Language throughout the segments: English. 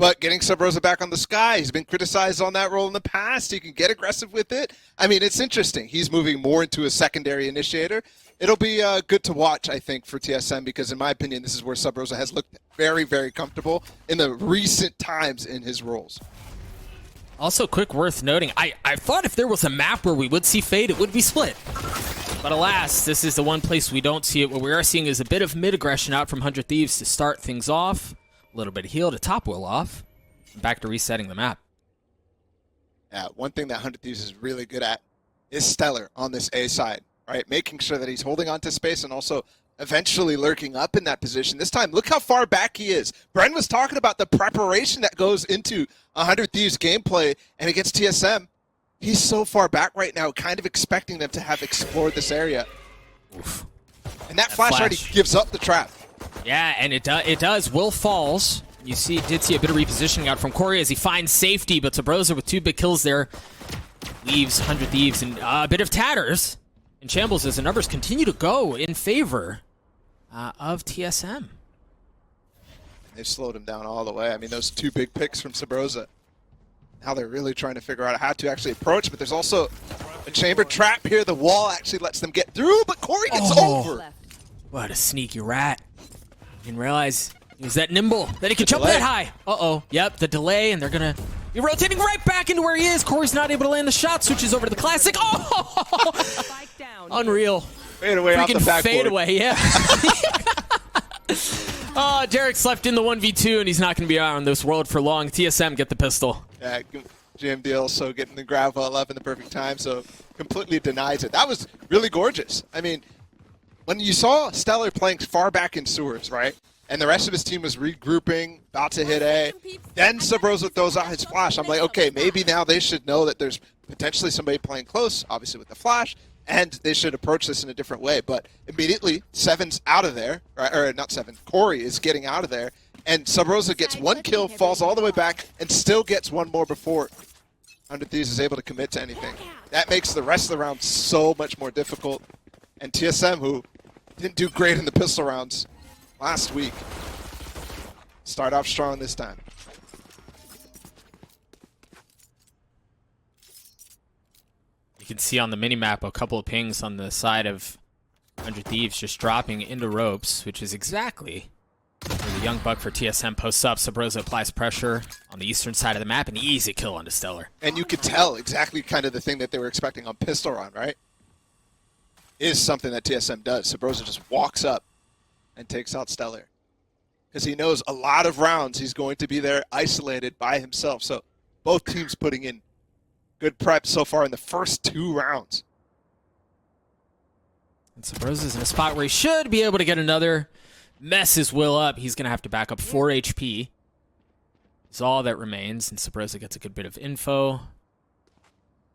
but getting Subroza back on the sky, he's been criticized on that role in the past. He can get aggressive with it. I mean, it's interesting. He's moving more into a secondary initiator. It'll be good to watch, I think, for TSM because, in my opinion, this is where Subroza has looked very, very comfortable in the recent times in his roles. Also, quick worth noting, I thought if there was a map where we would see Fade, it would be Split. But alas, this is the one place we don't see it. What we are seeing is a bit of mid-aggression out from 100 Thieves to start things off. A little bit of heal to top Will off. Back to resetting the map. Yeah, one thing that 100 Thieves is really good at is Stellar on this A side, right? Making sure that he's holding on to space and also eventually lurking up in that position. This time, look how far back he is. Bren was talking about the preparation that goes into 100 Thieves gameplay and against TSM. He's so far back right now, kind of expecting them to have explored this area. Oof. And that flash already gives up the trap. Yeah, and it does. Will falls. You did see a bit of repositioning out from Corey as he finds safety, but Subroza with 2 big kills there leaves 100 Thieves in a bit of tatters. And shambles as the numbers continue to go in favor of TSM. They've slowed him down all the way. I mean, those 2 big picks from Subroza. Now they're really trying to figure out how to actually approach, but there's also a chamber trap here. The wall actually lets them get through, but Corey gets over. What a sneaky rat. Didn't realize he was that nimble, that he could jump that high. Uh-oh. Yep, the delay, and they're going to be rotating right back into where he is. Corey's not able to land the shot, switches over to the classic. Oh! Unreal. Fade away off the backboard. Fade away, yeah. Oh, Derek's left in the 1v2, and he's not going to be out on this world for long. TSM get the pistol. Yeah, GMD also getting the grab well up in the perfect time, so completely denies it. That was really gorgeous. I mean, when you saw Stellar playing far back in sewers, right, and the rest of his team was regrouping, about to hit A, then Subroza throws out his flash. I'm like, okay, maybe now they should know that there's potentially somebody playing close, obviously with the flash, and they should approach this in a different way. But immediately, Seven's out of there, or not Seven, Corey is getting out of there, and Subroza gets 1 kill, falls all the way back, and still gets 1 more before 100 Thieves is able to commit to anything. That makes the rest of the round so much more difficult. And TSM, who didn't do great in the pistol rounds last week, start off strong this time. You can see on the minimap a couple of pings on the side of 100 Thieves just dropping into ropes, which is exactly where the young buck for TSM posts up. Subroza applies pressure on the eastern side of the map, an easy kill onto Stellar. And you could tell exactly kind of the thing that they were expecting on pistol round, right? Is something that TSM does. Subroza just walks up and takes out Stellar. Because he knows a lot of rounds he's going to be there isolated by himself. So both teams putting in good prep so far in the first 2 rounds. And Subroza's in a spot where he should be able to get another. Messes Will up. He's going to have to back up 4 HP. Is all that remains. And Subroza gets a good bit of info.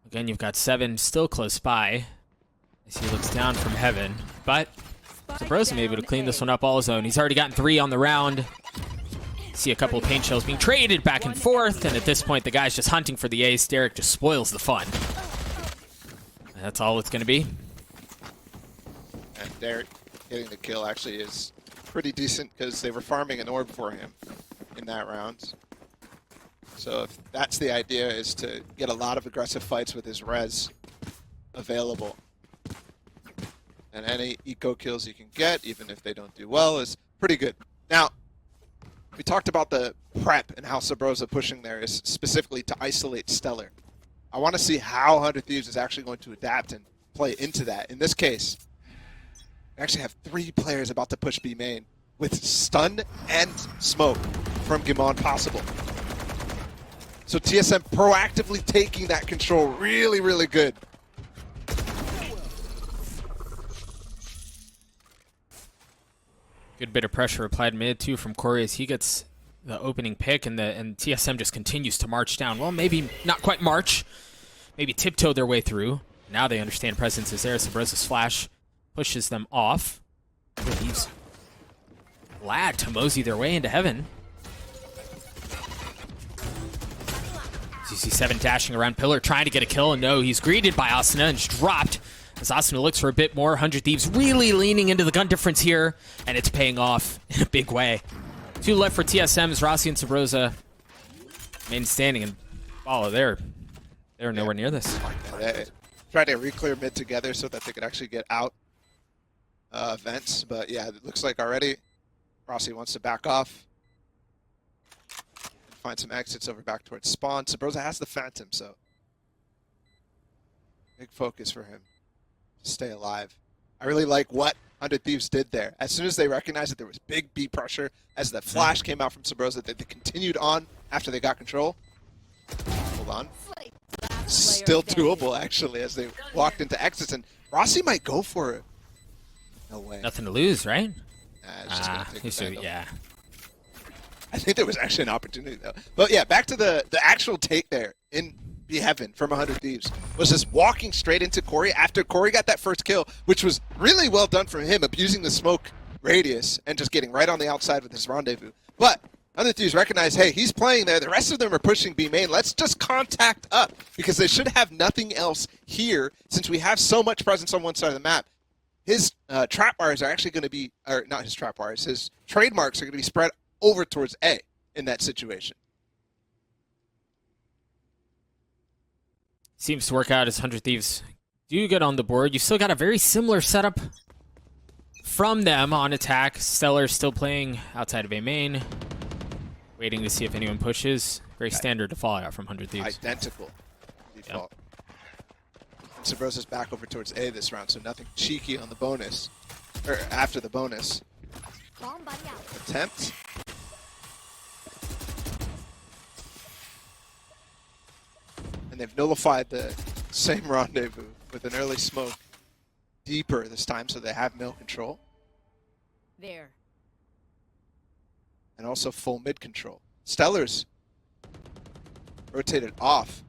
Again, you've got 7 still close by as he looks down from heaven. But Subroza may be able to clean this one up all his own. He's already gotten 3 on the round. See a couple of paint shells being traded back and forth. And at this point, the guy's just hunting for the ace. Derek just spoils the fun. And that's all it's going to be. And Derek getting the kill actually is pretty decent because they were farming an orb for him in that round. So if that's the idea, is to get a lot of aggressive fights with his res available. And any eco kills you can get, even if they don't do well, is pretty good. Now, we talked about the prep and how Subroza pushing there is specifically to isolate Stellar. I want to see how 100 Thieves is actually going to adapt and play into that. In this case, we actually have 3 players about to push B main with stun and smoke from Gimon possible. So TSM proactively taking that control really, really good. Good bit of pressure applied mid too from Corey as he gets the opening pick, and TSM just continues to march down. Well, maybe not quite march, maybe tiptoe their way through. Now they understand presence is there. Subroza's flash pushes them off. He's glad to mosey their way into heaven. CC7 dashing around pillar, trying to get a kill, and no, he's greeted by Asuna and just dropped. As Asuna looks for a bit more, 100 Thieves really leaning into the gun difference here, and it's paying off in a big way. 2 left for TSM as Rossi and Subroza Main standing and follow there. They're nowhere near this. They tried to re-clear mid together so that they could actually get out vents. But yeah, it looks like already Rossi wants to back off. Find some exits over back towards spawn. Subroza has the Phantom, so big focus for him to stay alive. I really like what 100 Thieves did there. As soon as they recognized that there was big B pressure, as the flash came out from Subroza, that they continued on after they got control. Hold on. Still doable, actually, as they walked into exits, and Rossi might go for it. No way. Nothing to lose, right? It's just gonna take the Phantom. Yeah. I think there was actually an opportunity, though. But yeah, back to the actual take there in Be Heaven from 100 Thieves was just walking straight into Corey after Corey got that first kill, which was really well done from him, abusing the smoke radius and just getting right on the outside with his rendezvous. But 100 Thieves recognize, hey, he's playing there. The rest of them are pushing B main. Let's just contact up because they should have nothing else here since we have so much presence on one side of the map. His trap bars are actually going to be, or not his trap bars, his trademarks are going to be spread over towards A in that situation. Seems to work out as 100 Thieves do get on the board. You've still got a very similar setup from them on attack. Stellar still playing outside of A main, waiting to see if anyone pushes. Very standard to Fallout from 100 Thieves. Identical default. And Subroza's back over towards A this round, so nothing cheeky on the bonus, or after the bonus. Attempt. And they've nullified the same rendezvous with an early smoke deeper this time, so they have mill control. There. And also full mid control. Stellar's rotated off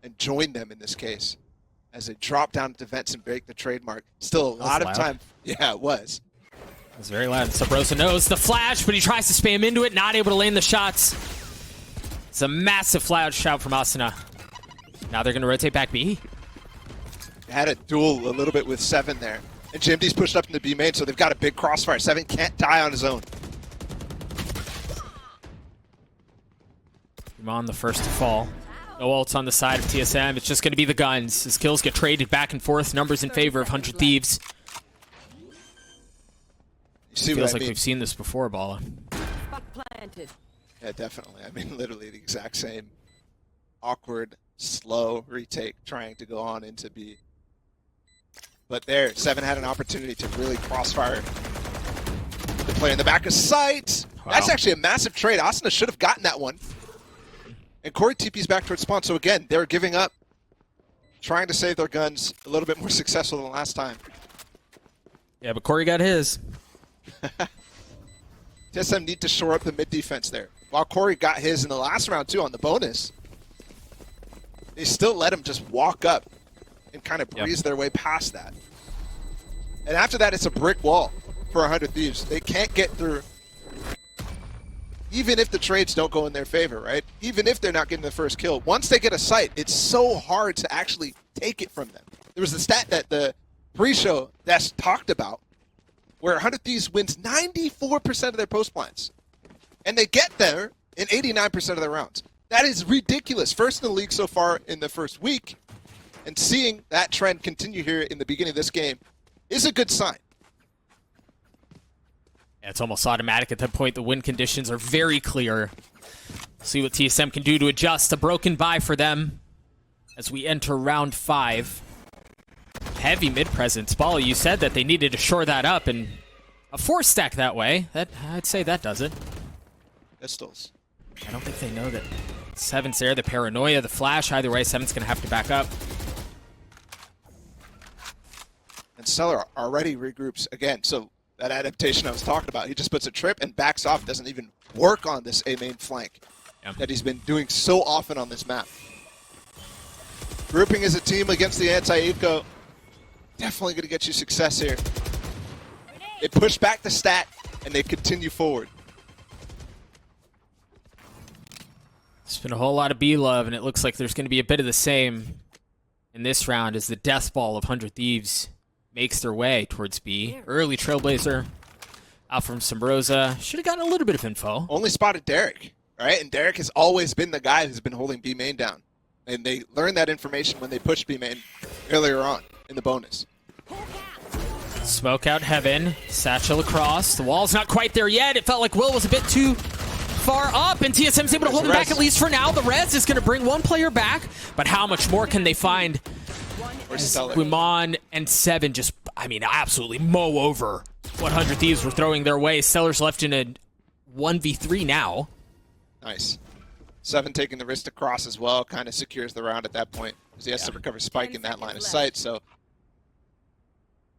and joined them in this case as they drop down to defense and break the trademark. Still a lot of time. Yeah, it was. It was very loud. Subroza knows the flash, but he tries to spam into it, not able to land the shots. It's a massive flash shout from Asuna. Now they're going to rotate back B. Had a duel a little bit with Seven there. And GMD's pushed up into B main, so they've got a big crossfire. Seven can't die on his own. On the first to fall. No ults on the side of TSM. It's just going to be the guns. His kills get traded back and forth. Numbers in favor of 100 Thieves. You see Feels what I like mean? we've seen this before, Bala. Yeah, definitely. I mean, literally the exact same awkward, slow retake trying to go on into B. But there, Seven had an opportunity to really crossfire the player in the back of sight. Wow. That's actually a massive trade. Asuna should have gotten that one. And Corey TP's back towards spawn. So again, they're giving up, trying to save their guns a little bit more successful than last time. Yeah, but Corey got his. TSM need to shore up the mid defense there. While Corey got his in the last round too on the bonus, they still let him just walk up and kind of breeze their way past that. And after that, it's a brick wall for 100 Thieves. They can't get through, even if the trades don't go in their favor, right? Even if they're not getting the first kill. Once they get a sight, it's so hard to actually take it from them. There was a stat that the pre-show Dash talked about where 100 Thieves wins 94% of their post plans. And they get there in 89% of their rounds. That is ridiculous. First in the league so far in the first week. And seeing that trend continue here in the beginning of this game is a good sign. Yeah, it's almost automatic at that point. The win conditions are very clear. See what TSM can do to adjust. A broken bye for them as we enter round 5. Heavy mid presence. Bala, you said that they needed to shore that up, and a 4-stack that way, that I'd say that does it. Pistols. I don't think they know that Seven's there. The paranoia, the flash. Either way, Seven's going to have to back up. And Stellar already regroups again. So that adaptation I was talking about, he just puts a trip and backs off, doesn't even work on this A main flank that he's been doing so often on this map. Grouping as a team against the anti-eco, definitely going to get you success here. They push back the stat and they continue forward. It's been a whole lot of B love, and it looks like there's going to be a bit of the same in this round as the death ball of 100 Thieves makes their way towards B. Early Trailblazer out from Subroza. Should have gotten a little bit of info. Only spotted Derek, All right, and Derek has always been the guy who's been holding B main down. And they learned that information when they pushed B main earlier on in the bonus. Smoke out heaven, satchel across. The wall's not quite there yet. It felt like Will was a bit too far up, and TSM's able to hold him back at least for now. The res is going to bring one player back, but how much more can they find? Guimon and Seven just, I mean, absolutely mow over what 100 Thieves were throwing their way. Stellar's left in a 1v3 now. Nice. Seven taking the risk to cross as well, kind of secures the round at that point, because he has to recover Spike in that line of sight, so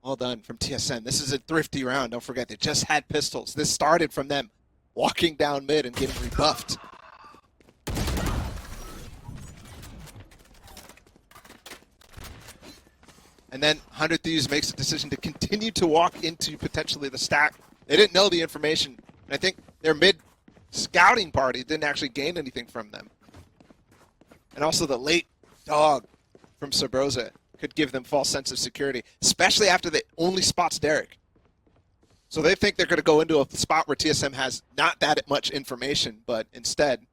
well done from TSM. This is a thrifty round, don't forget, they just had pistols. This started from them walking down mid and getting rebuffed. And then 100 Thieves makes a decision to continue to walk into potentially the stack. They didn't know the information, and I think their mid scouting party didn't actually gain anything from them. And also the late dog from Subroza could give them false sense of security, especially after they only spots Derek. So they think they're going to go into a spot where TSM has not that much information, but instead,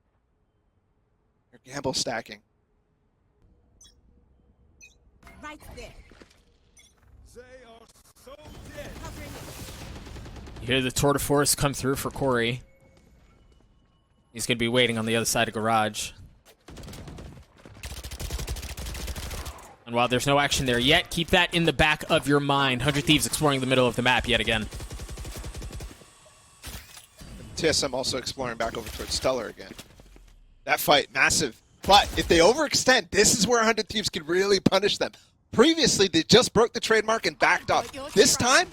they're gamble stacking. Right there. They are so dead. You hear the tour de force come through for Corey. He's going to be waiting on the other side of garage. And while there's no action there yet, keep that in the back of your mind. 100 Thieves exploring the middle of the map yet again. TSM also exploring back over towards Stellar again. That fight, massive. But if they overextend, this is where 100 Thieves can really punish them. Previously, they just broke the trademark and backed off. This time,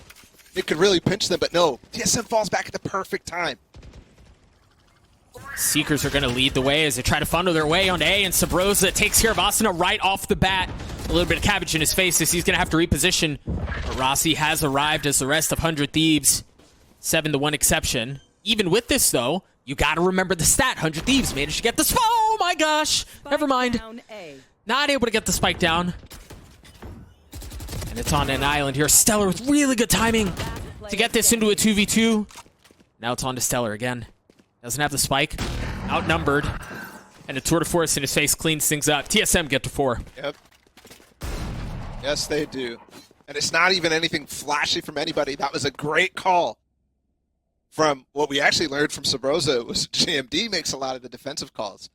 it could really pinch them, but no. TSM falls back at the perfect time. Seekers are going to lead the way as they try to funnel their way on A, and Subroza takes care of Asuna right off the bat. A little bit of cabbage in his face as he's going to have to reposition. But Rossi has arrived as the rest of 100 Thieves. 7 to 1 exception. Even with this, though, you got to remember the stat. 100 Thieves managed to get this. Oh my gosh! Never mind. Not able to get the spike down. And it's on an island here. Stellar with really good timing to get this into a 2v2. Now it's on to Stellar again. Doesn't have the spike. Outnumbered. And a tour de force in his face cleans things up. TSM get to 4. Yep. Yes, they do. And it's not even anything flashy from anybody. That was a great call. From what we actually learned from Subroza was GMD makes a lot of the defensive calls.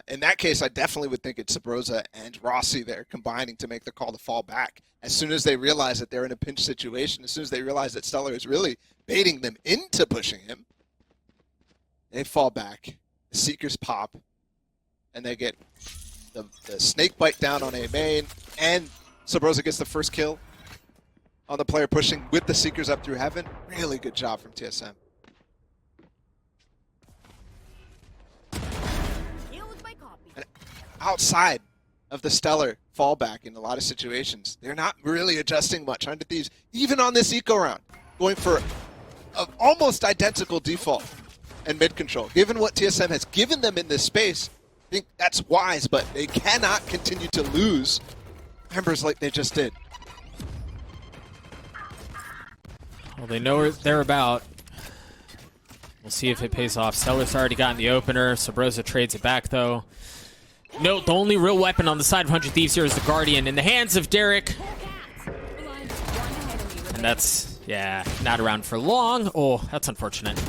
In that case, I definitely would think it's Subroza and Rossi there combining to make the call to fall back. As soon as they realize that they're in a pinch situation, as soon as they realize that Stellar is really baiting them into pushing him, they fall back. The Seekers pop, and they get the snake bite down on A main, and Subroza gets the first kill on the player pushing with the Seekers up through heaven. Really good job from TSM. And outside of the Stellar fallback in a lot of situations, they're not really adjusting much. 100 Thieves, even on this eco round, going for an almost identical default and mid control. Given what TSM has given them in this space, I think that's wise, but they cannot continue to lose members like they just did. Well, they know what they're about. We'll see if it pays off. Stellar's already gotten the opener. Subroza trades it back, though. Note, the only real weapon on the side of 100 Thieves here is the Guardian in the hands of Derek. And that's, yeah, not around for long. Oh, that's unfortunate.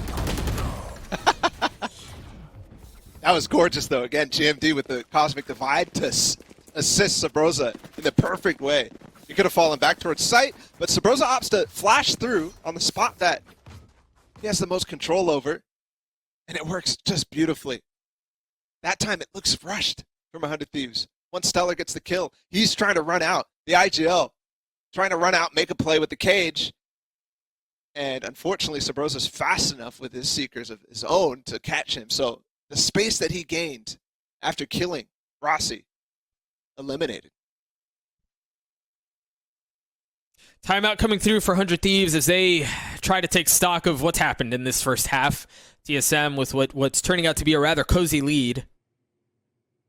That was gorgeous, though. Again, GMD with the Cosmic Divide to assist Subroza in the perfect way. He could have fallen back towards sight, but Subroza opts to flash through on the spot that he has the most control over, and it works just beautifully. That time it looks rushed from 100 Thieves. Once Stellar gets the kill, he's trying to run out. The IGL trying to run out, make a play with the cage, and unfortunately Subroza's fast enough with his Seekers of his own to catch him. So the space that he gained after killing Rossi, eliminated. Timeout coming through for 100 Thieves as they try to take stock of what's happened in this first half. TSM with what's turning out to be a rather cozy lead.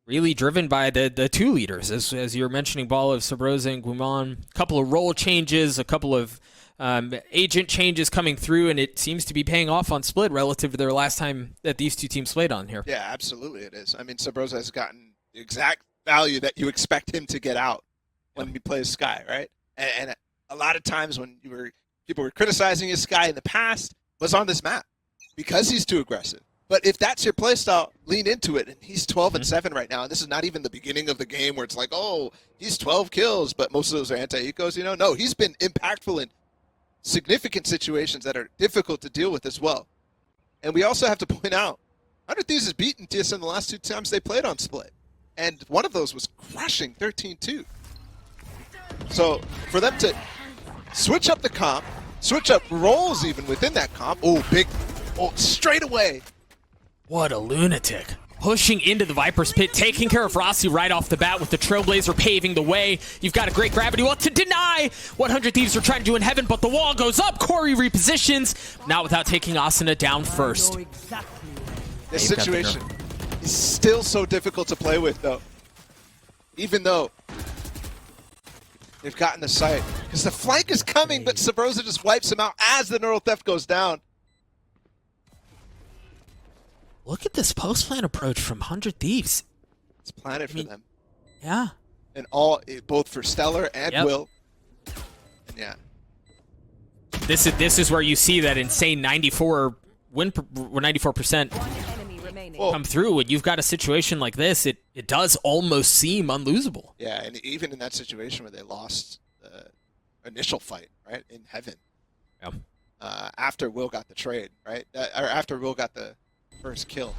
Really driven by the two leaders, as you were mentioning, Ball of Subroza and Guimon. A couple of role changes, a couple of agent changes coming through, and it seems to be paying off on Split relative to their last time that these two teams played on here. Yeah, absolutely it is. I mean, Subroza has gotten the exact value that you expect him to get out when he plays Sky, right? And a lot of times when people were criticizing his Sky in the past was on this map because he's too aggressive. But if that's your playstyle, lean into it. And he's 12-7 right now. And this is not even the beginning of the game where it's like, oh, he's 12 kills, but most of those are anti-ecos, you know? No, he's been impactful in significant situations that are difficult to deal with as well. And we also have to point out, 100 Thieves has beaten TSM the last 2 times they played on Split. And one of those was crushing 13-2. So for them to switch up the comp, switch up roles even within that comp, straight away. What a lunatic. Pushing into the Viper's Pit, taking care of Rossi right off the bat with the Trailblazer paving the way. You've got a great gravity wall to deny what 100 Thieves are trying to do in heaven, but the wall goes up. Corey repositions, not without taking Asuna down first. This situation is still so difficult to play with, though. Even though they've gotten the sight. Because the flank is coming, but Subroza just wipes him out as the Neural Theft goes down. Look at this post-plan approach from 100 Thieves. It's planted for them. Yeah. And both for Stellar and Will. And yeah. This is where you see that insane 94% come through. And you've got a situation like this, it does almost seem unlosable. Yeah, and even in that situation where they lost the initial fight, right, in heaven. Yeah. After Will got the trade, right? Or after Will got the first kill.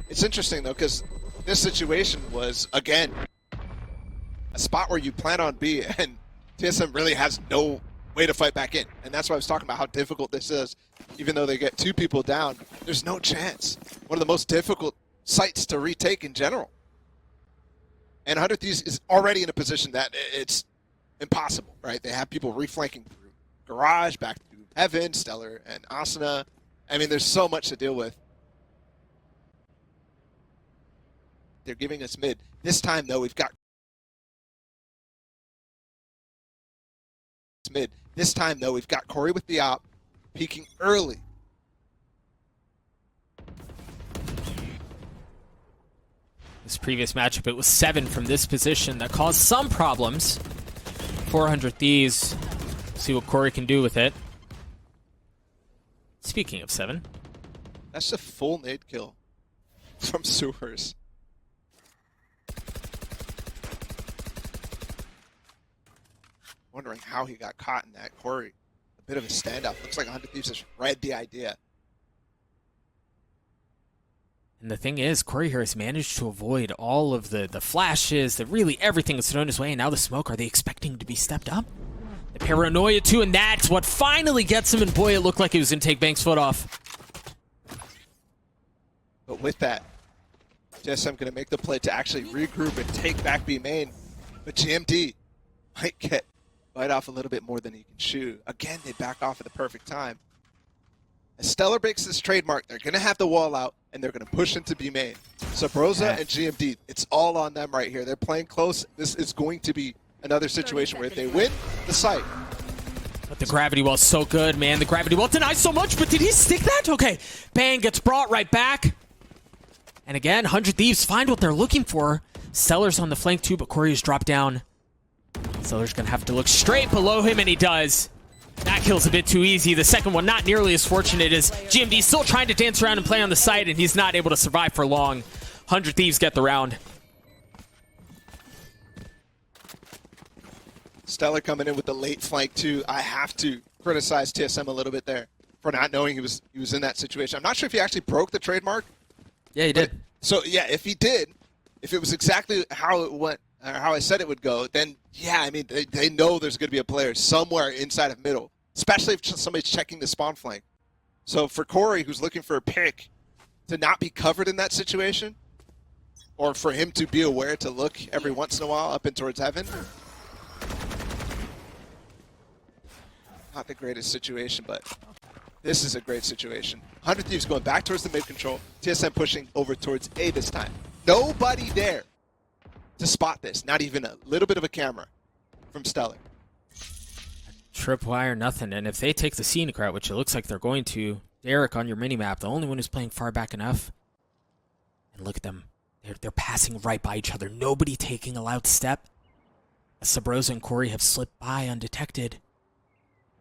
It's interesting though, because this situation was again a spot where you plan on B, and TSM really has no way to fight back in, and that's why I was talking about how difficult this is. Even though they get 2 people down, there's no chance. One of the most difficult sites to retake in general, and 100 Thieves is already in a position that it's impossible, right? They have people reflanking through Garage, back to Heaven, Stellar, and Asuna. I mean, there's so much to deal with. They're giving us mid. This time, though, we've got mid. This time, though, we've got Corey with the op, peeking early. This previous matchup, it was 7 from this position that caused some problems. 400 Thieves. See what Corey can do with it. Speaking of 7. That's a full nade kill from Sewers. Wondering how he got caught in that. Corey, a bit of a standout. Looks like 100 Thieves has read the idea. And the thing is, Corey here has managed to avoid all of the flashes, really everything that's thrown his way, and now the smoke. Are they expecting to be stepped up? The paranoia too, and that's what finally gets him, and boy, it looked like he was going to take Banks' foot off. But with that, TSM going to make the play to actually regroup and take back B main. But GMD might bite off a little bit more than he can chew. Again, they back off at the perfect time. As Stellar breaks this trademark, they're going to have the wall out, and they're going to push into B main. Subroza and GMD, it's all on them right here. They're playing close. This is going to be another situation where if they win the site. But the gravity wall's so good, man. The gravity wall denies so much, but did he stick that? Okay, bang, gets brought right back. And again, 100 Thieves find what they're looking for. Stellar's on the flank too, but Corey is dropped down. Stellar's gonna have to look straight below him, and he does. That kill's a bit too easy. The second one not nearly as fortunate as GMD, still trying to dance around and play on the site, and he's not able to survive for long. 100 Thieves get the round. Stellar coming in with the late flank too. I have to criticize TSM a little bit there for not knowing he was in that situation. I'm not sure if he actually broke the trademark. Yeah, he did. So yeah, if he did, if it was exactly how it went, or how I said it would go, then yeah, I mean, they know there's going to be a player somewhere inside of middle, especially if somebody's checking the spawn flank. So for Corey, who's looking for a pick, to not be covered in that situation, or for him to be aware to look every once in a while up and towards heaven, not the greatest situation, but this is a great situation. 100 Thieves going back towards the mid control. TSM pushing over towards A this time. Nobody there to spot this. Not even a little bit of a camera from Stellar. Tripwire, nothing. And if they take the scenic route, which it looks like they're going to, Derek on your minimap, the only one who's playing far back enough. And look at them. They're passing right by each other. Nobody taking a loud step. Subrosa and Corey have slipped by undetected.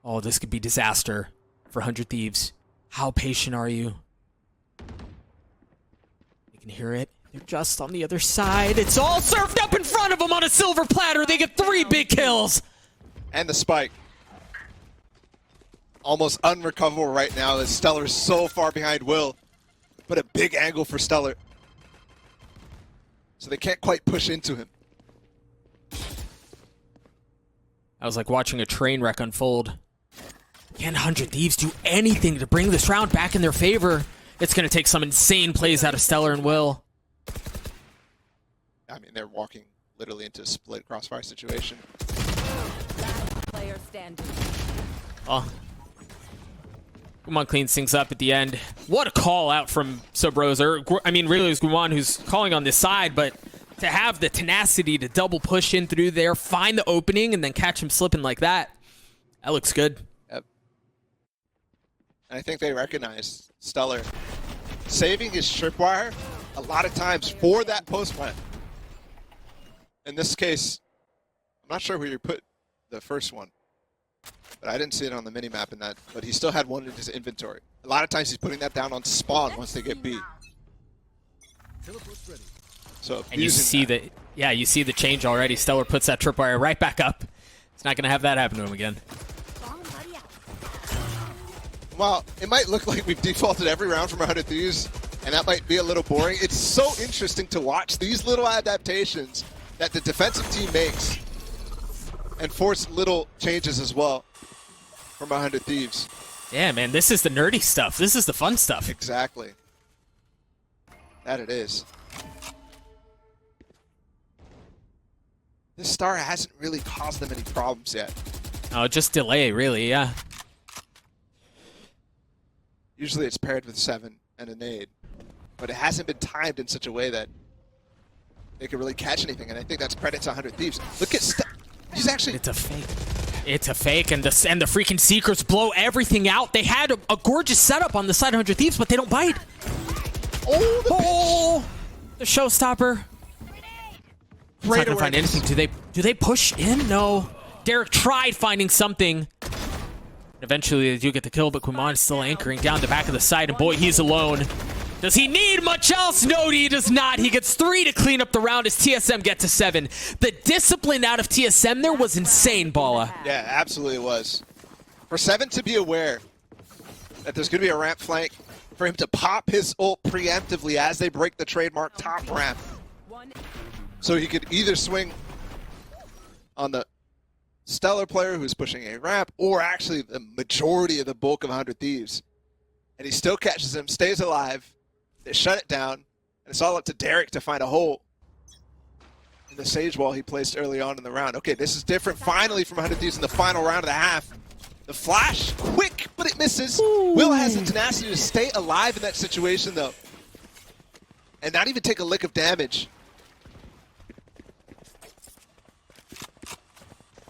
Oh, this could be disaster for 100 Thieves. How patient are you? You can hear it. They're just on the other side. It's all served up in front of them on a silver platter. They get 3 big kills. And the spike. Almost unrecoverable right now as Stellar's so far behind Will. But a big angle for Stellar. So they can't quite push into him. I was like watching a train wreck unfold. Can 100 Thieves do anything to bring this round back in their favor? It's going to take some insane plays out of Stellar and Will. I mean, they're walking literally into a split crossfire situation. Last player standing. Oh. Guman cleans things up at the end. What a call out from Subrosa. I mean, really, it's Guman who's calling on this side, but to have the tenacity to double push in through there, find the opening, and then catch him slipping like that, that looks good. Yep. And I think they recognize Stellar saving his tripwire a lot of times for that post plant. In this case, I'm not sure where you put the first one, but I didn't see it on the minimap in that, but he still had one in his inventory. A lot of times he's putting that down on spawn once they get B. Teleport's ready. So And you see that. you see the change already. Stellar puts that tripwire right back up. It's not going to have that happen to him again. Bomb buddy out. While it might look like we've defaulted every round from 100 Thieves, and that might be a little boring, it's so interesting to watch these little adaptations that the defensive team makes and force little changes as well from 100 Thieves. Yeah, man, this is the nerdy stuff. This is the fun stuff. Exactly. That it is. This star hasn't really caused them any problems yet. Oh, just delay, really, yeah. Usually it's paired with 7 and a nade, but it hasn't been timed in such a way that they can really catch anything, and I think that's credit to 100 Thieves. Look at he's actually... It's a fake. It's a fake, and the freaking Seekers blow everything out. They had a gorgeous setup on the side of 100 Thieves, but they don't bite. Oh, The showstopper. It's not gonna find anything. Do they push in? No. Derek tried finding something. Eventually they do get the kill, but Guman is still anchoring down the back of the side, and boy, he's alone. Does he need much else? No, he does not. He gets 3 to clean up the round as TSM get to 7. The discipline out of TSM there was insane, Bala. Yeah, absolutely it was. For 7 to be aware that there's going to be a ramp flank, for him to pop his ult preemptively as they break the trademark top ramp, so he could either swing on the Stellar player who's pushing a ramp, or actually the majority of the bulk of 100 Thieves. And he still catches him, stays alive. They shut it down, and it's all up to Derek to find a hole in the Sage Wall he placed early on in the round. Okay, this is different finally from 100 Thieves in the final round of the half. The flash, quick, but it misses. Ooh. Will has the tenacity to stay alive in that situation, though, and not even take a lick of damage.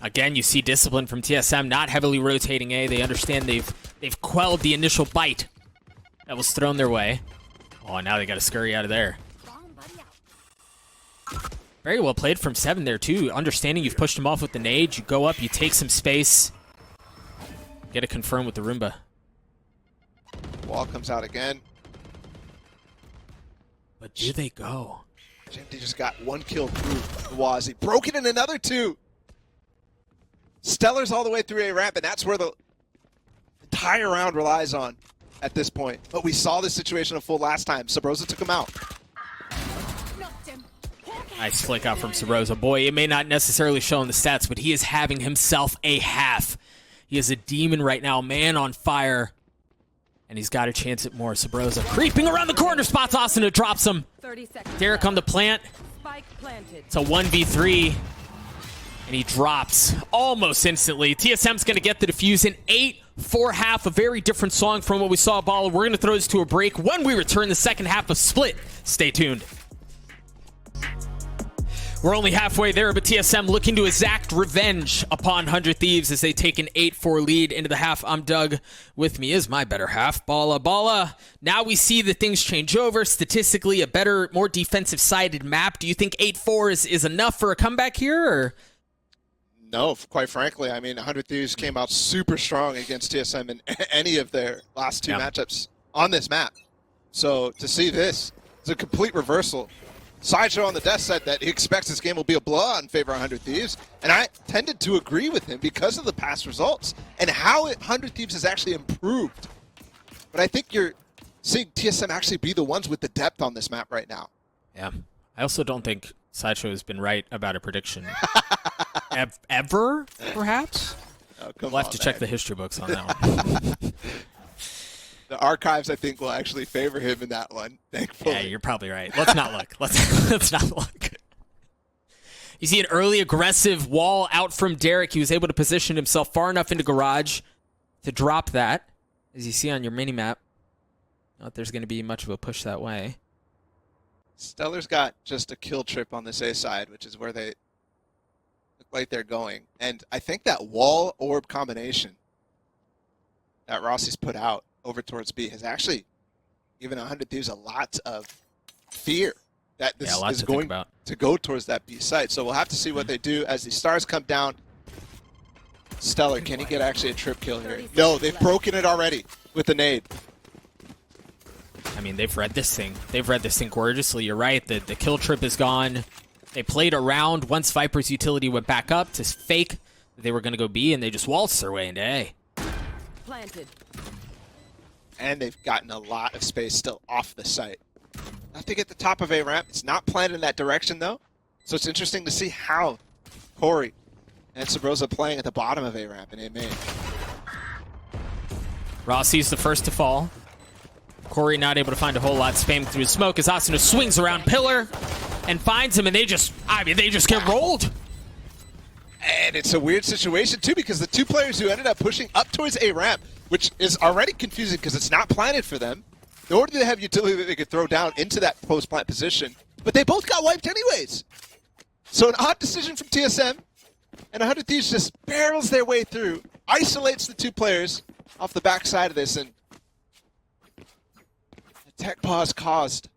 Again, you see discipline from TSM, not heavily rotating A. They understand they've quelled the initial bite that was thrown their way. Oh, now they got to scurry out of there. Very well played from 7 there, too. Understanding you've pushed him off with the nade. You go up, you take some space. Get it confirmed with the Roomba. Wall comes out again. But do they go? Jimdy just got 1 kill through the Wazzy. Broken in another 2. Stellar's all the way through a ramp, and that's where the entire round relies on at this point. But we saw this situation unfold last time. Subrosa took him out. Nice flick out from Subrosa. Boy, it may not necessarily show in the stats, but he is having himself a half. He is a demon right now, man on fire. And he's got a chance at more. Subrosa creeping around the corner, spots Austin, it drops him. 30 seconds. Derek on the plant. Spike planted. It's a 1v3. And he drops almost instantly. TSM's going to get the defuse in 8-4 half. A very different song from what we saw at Bala. We're going to throw this to a break. When we return, the second half of Split. Stay tuned. We're only halfway there, but TSM looking to exact revenge upon 100 Thieves as they take an 8-4 lead into the half. I'm Doug. With me is my better half, Balla. Now we see that things change over. Statistically, a better, more defensive-sided map. Do you think 8-4 is enough for a comeback here? Or? No, quite frankly. I mean, 100 Thieves came out super strong against TSM in any of their last two matchups on this map. So to see this, it's a complete reversal. Sideshow on the desk said that he expects this game will be a blowout in favor of 100 Thieves, and I tended to agree with him because of the past results and how 100 Thieves has actually improved. But I think you're seeing TSM actually be the ones with the depth on this map right now. Yeah. I also don't think Sideshow has been right about a prediction. Ever, perhaps? Oh, we'll have to check the history books on that one. The archives, I think, will actually favor him in that one, thankfully. Yeah, you're probably right. Let's not look. Let's not look. You see an early aggressive wall out from Derek. He was able to position himself far enough into garage to drop that. As you see on your mini-map, not there's going to be much of a push that way. Stellar's got just a kill trip on this A side, which is where they look like they're going. And I think that wall orb combination that Rossi's put out over towards B has actually given 100 Thieves a lot of fear that this is going to go towards that B site. So we'll have to see what they do as the stars come down. Stellar, can he get actually a trip kill here? No, they've broken it already with the nade. I mean, they've read this thing. They've read this thing gorgeously. You're right. The kill trip is gone. They played around once Viper's utility went back up to fake that they were going to go B, and they just waltzed their way into A. Planted. And they've gotten a lot of space still off the site. Nothing at the top of A ramp. It's not planned in that direction, though. So it's interesting to see how Corey and Subroza playing at the bottom of A ramp in A main. Rossi's the first to fall. Corey not able to find a whole lot, spamming through smoke as Asuna swings around pillar and finds him, and they just get rolled. And it's a weird situation, too, because the two players who ended up pushing up towards A ramp, which is already confusing because it's not planted for them, nor do they have utility that they could throw down into that post-plant position, but they both got wiped anyways. So an odd decision from TSM, and 100 Thieves just barrels their way through, isolates the two players off the backside of this, and a tech pause caused.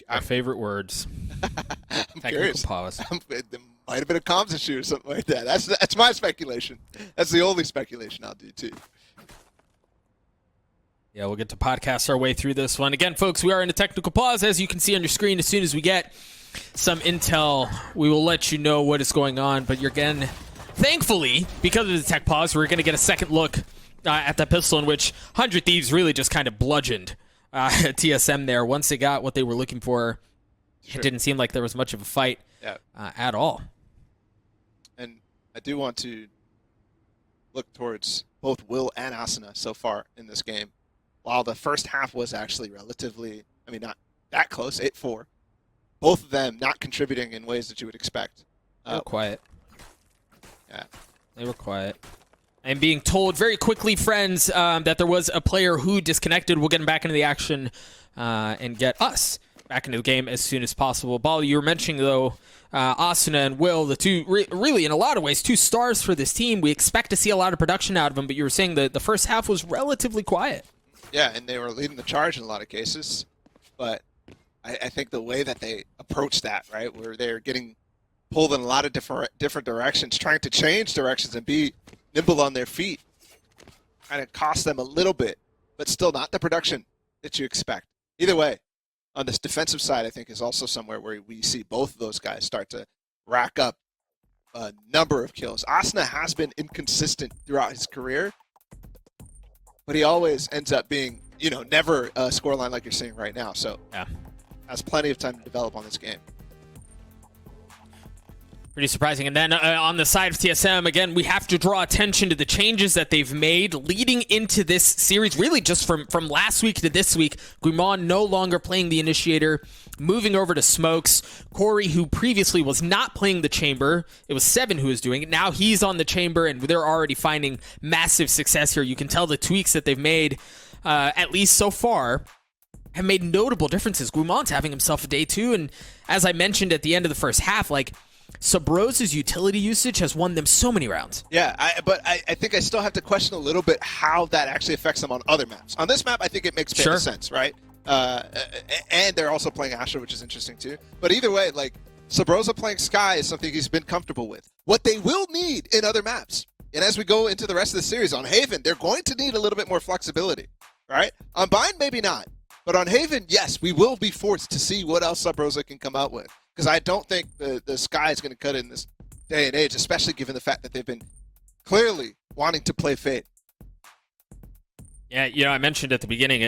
My favorite words. I'm curious. Pause. It might have been a comms issue or something like that. That's my speculation. That's the only speculation I'll do, too. Yeah, we'll get to podcast our way through this one. Again, folks, we are in a technical pause. As you can see on your screen, as soon as we get some intel, we will let you know what is going on. But you're again, thankfully, because of the tech pause, we're going to get a second look at that pistol in which 100 Thieves really just kind of bludgeoned TSM there. Once they got what they were looking for, it didn't seem like there was much of a fight at all. And I do want to look towards both Will and Asuna so far in this game. While the first half was actually relatively, I mean, not that close, 8-4. Both of them not contributing in ways that you would expect. They were quiet. Yeah. They were quiet. I'm being told very quickly, friends, that there was a player who disconnected. We'll get him back into the action and get us back into the game as soon as possible. Ball, you were mentioning, though, Asuna and Will, the two, really, in a lot of ways, two stars for this team. We expect to see a lot of production out of them, but you were saying that the first half was relatively quiet. Yeah, and they were leading the charge in a lot of cases. But I think the way that they approached that, right, where they're getting pulled in a lot of different directions, trying to change directions and be nimble on their feet, kind of cost them a little bit, but still not the production that you expect. Either way, on this defensive side, I think is also somewhere where we see both of those guys start to rack up a number of kills. Asuna has been inconsistent throughout his career, but he always ends up being, never a scoreline like you're seeing right now. So has plenty of time to develop on this game. Pretty surprising. And then on the side of TSM, again, we have to draw attention to the changes that they've made leading into this series, really just from last week to this week. Guimon no longer playing the initiator, moving over to Smokes. Corey, who previously was not playing the chamber, it was Seven who was doing it. Now he's on the chamber, and they're already finding massive success here. You can tell the tweaks that they've made at least so far, have made notable differences. Guimond's having himself a day 2, and as I mentioned at the end of the first half, like, Subrosa's utility usage has won them so many rounds. Yeah, but I think I still have to question a little bit how that actually affects them on other maps. On this map, I think it makes Sure. sense, right? And they're also playing Astra, which is interesting too. But either way, like, Subrosa playing Sky is something he's been comfortable with. What they will need in other maps, and as we go into the rest of the series on Haven, they're going to need a little bit more flexibility, right? On Bind, maybe not. But on Haven, yes, we will be forced to see what else Subrosa can come out with. Because I don't think the Sky is going to cut it in this day and age, especially given the fact that they've been clearly wanting to play Fate. Yeah, you know, I mentioned at the beginning,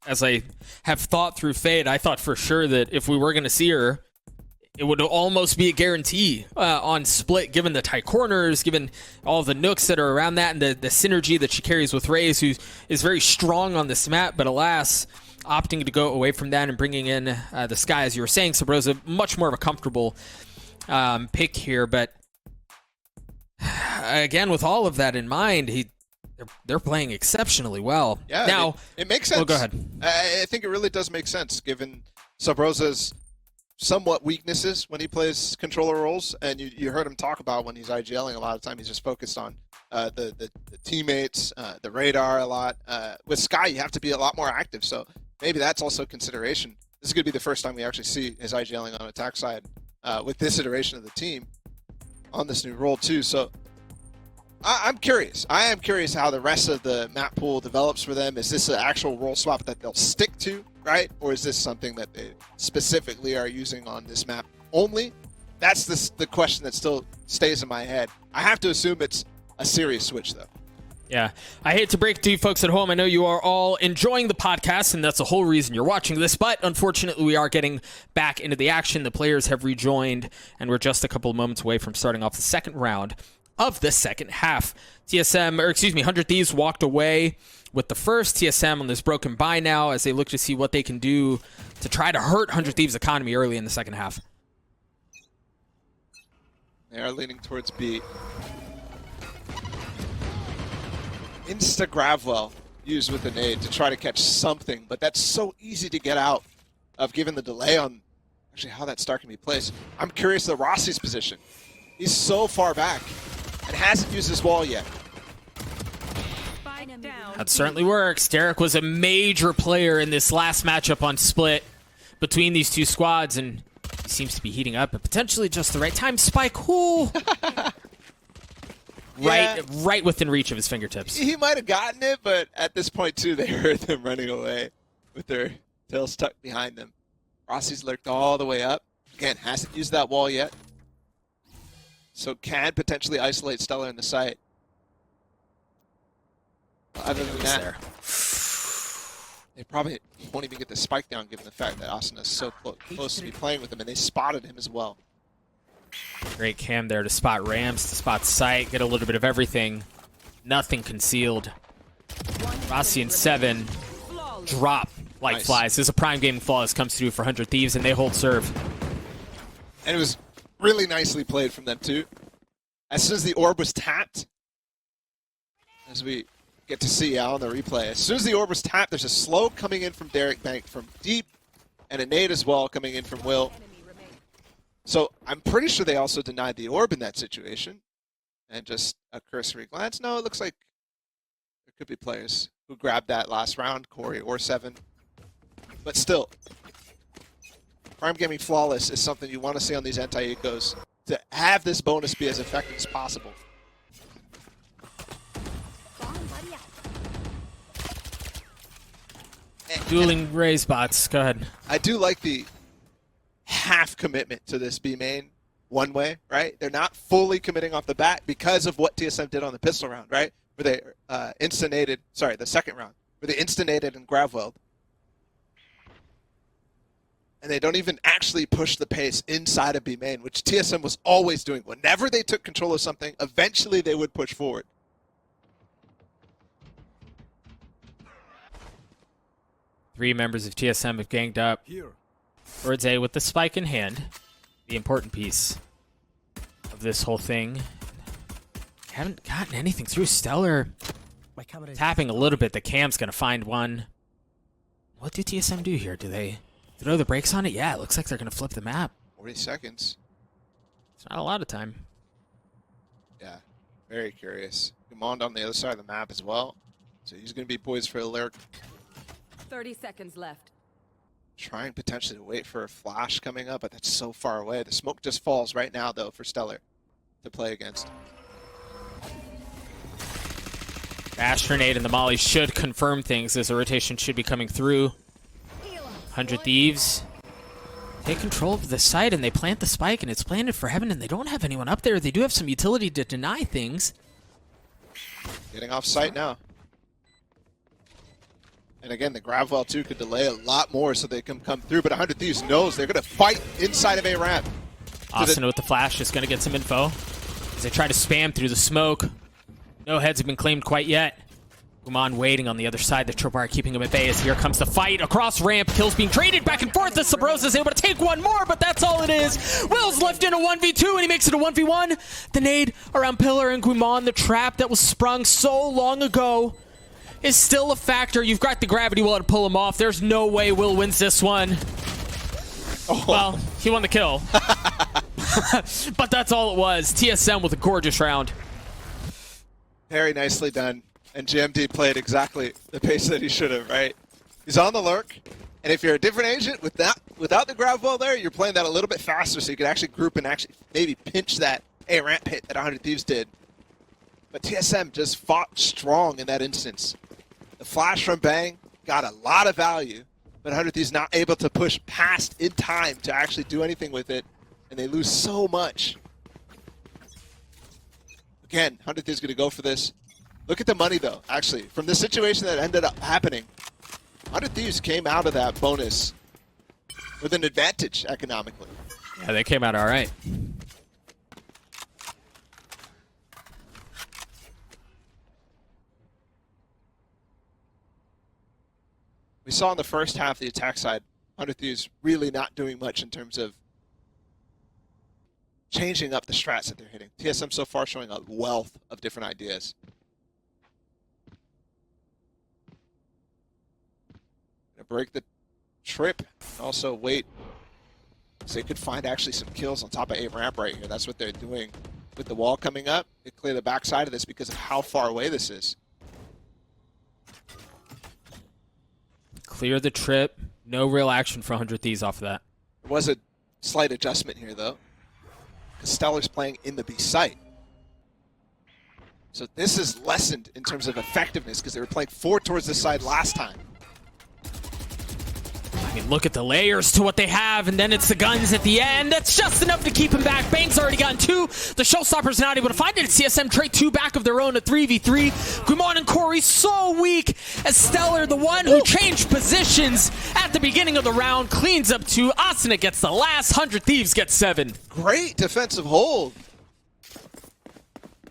as I have thought through Fate, I thought for sure that if we were going to see her, it would almost be a guarantee on Split, given the tight corners, given all the nooks that are around that, and the synergy that she carries with Raze, who is very strong on this map, but alas, opting to go away from that and bringing in the Sky, as you were saying. Subrosa, much more of a comfortable pick here, but again, with all of that in mind, they're playing exceptionally well. Yeah, now it makes sense. Oh, go ahead. I think it really does make sense, given Subrosa's somewhat weaknesses when he plays controller roles, and you heard him talk about when he's IGLing a lot of time, he's just focused on the teammates, the radar a lot. With Sky, you have to be a lot more active, so maybe that's also a consideration. This is going to be the first time we actually see his IGLing on attack side with this iteration of the team on this new role too. So I'm curious. I am curious how the rest of the map pool develops for them. Is this an actual role swap that they'll stick to, right? Or is this something that they specifically are using on this map only? That's the question that still stays in my head. I have to assume it's a serious switch, though. Yeah, I hate to break it to you folks at home. I know you are all enjoying the podcast, and that's the whole reason you're watching this. But unfortunately, we are getting back into the action. The players have rejoined, and we're just a couple of moments away from starting off the second round of the second half. 100 Thieves walked away with the first. TSM on this broken bye now as they look to see what they can do to try to hurt 100 Thieves' economy early in the second half. They are leaning towards B. Insta-Gravwell used with a nade to try to catch something, but that's so easy to get out of given the delay on actually how that start can be placed. I'm curious of Rossi's position. He's so far back and hasn't used his wall yet. That certainly works. Derek was a major player in this last matchup on Split between these two squads, and he seems to be heating up at potentially just the right time. Spike, cool. Right within reach of his fingertips. He might have gotten it, but at this point, too, they heard them running away with their tails tucked behind them. Rossi's lurked all the way up. Again, hasn't used that wall yet. So can potentially isolate Stellar in the site. Other than that, they probably won't even get the spike down given the fact that Asuna is so close to be playing with him, and they spotted him as well. Great cam there to spot Rams, to spot Sight, get a little bit of everything. Nothing concealed. Rossi and 7 drop like flies. This is a prime game flawless comes through for 100 Thieves, and they hold serve. And it was really nicely played from them, too. As soon as the orb was tapped, as we get to see on the replay, as soon as the orb was tapped, there's a slow coming in from Derek Bank from deep, and a nade as well coming in from Will. So I'm pretty sure they also denied the orb in that situation. And just a cursory glance. No, it looks like there could be players who grabbed that last round, Corey or 7. But still, Prime Gaming Flawless is something you want to see on these anti-ecos to have this bonus be as effective as possible. Dueling Raze bots. Go ahead. I do like the half commitment to this B main one way, right? They're not fully committing off the bat because of what TSM did on the pistol round, right? Where they the second round, where they instinated and Gravwelled. And they don't even actually push the pace inside of B main, which TSM was always doing. Whenever they took control of something, eventually they would push forward. Three members of TSM have ganged up. Birds A with the spike in hand. The important piece of this whole thing. Haven't gotten anything through. Stellar My camera is Tapping a little bit. The cam's going to find one. What do TSM do here? Do they throw the brakes on it? Yeah, it looks like they're going to flip the map. 40 seconds. It's not a lot of time. Yeah, very curious. Command on the other side of the map as well. So he's going to be poised for a lurk. 30 seconds left. Trying potentially to wait for a flash coming up, but that's so far away. The smoke just falls right now, though, for Stellar to play against. Ash grenade and the molly should confirm things as a rotation should be coming through. 100 Thieves take control of the site and they plant the spike, and it's planted for heaven, and they don't have anyone up there. They do have some utility to deny things. Getting off site now. And again, the grab well too could delay a lot more so they can come through, but 100 Thieves knows they're going to fight inside of a ramp. Austin with the flash is going to get some info as they try to spam through the smoke. No heads have been claimed quite yet. Guman waiting on the other side. The Tripwire keeping him at bay as here comes the fight. Across ramp, kills being traded back and forth as Sabrosa is able to take one more, but that's all it is. Will's left in a 1v2 and he makes it a 1v1. The nade around Pillar and Guman, the trap that was sprung so long ago, is still a factor. You've got the gravity well to pull him off. There's no way Will wins this one. Oh. Well, he won the kill. But that's all it was. TSM with a gorgeous round. Very nicely done. And GMD played exactly the pace that he should have, right? He's on the lurk, and if you're a different agent without the grab well there, you're playing that a little bit faster so you can actually group and actually maybe pinch that A-ramp hit that 100 Thieves did. But TSM just fought strong in that instance. The flash from Bang got a lot of value, but 100 Thieves not able to push past in time to actually do anything with it, and they lose so much. Again, 100 Thieves going to go for this. Look at the money, though, actually. From the situation that ended up happening, 100 Thieves came out of that bonus with an advantage economically. Yeah, they came out all right. We saw in the first half, the attack side, 100 Thieves really not doing much in terms of changing up the strats that they're hitting. TSM so far showing a wealth of different ideas. Gonna break the trip, and also wait so they could find actually some kills on top of a ramp right here. That's what they're doing with the wall coming up. They clear the backside of this because of how far away this is. Clear the trip. No real action for 100 Thieves off of that. There was a slight adjustment here, though, because Stellar's playing in the B site. So this is lessened in terms of effectiveness because they were playing 4 towards this side last time. I mean, look at the layers to what they have, and then it's the guns at the end. That's just enough to keep him back. Bang's already gotten 2. The Showstopper's not able to find it. CSM trade 2 back of their own at 3v3. Guman and Corey so weak as Stellar, the one who changed positions at the beginning of the round, cleans up 2. Asuna gets the last. 100 Thieves gets 7. Great defensive hold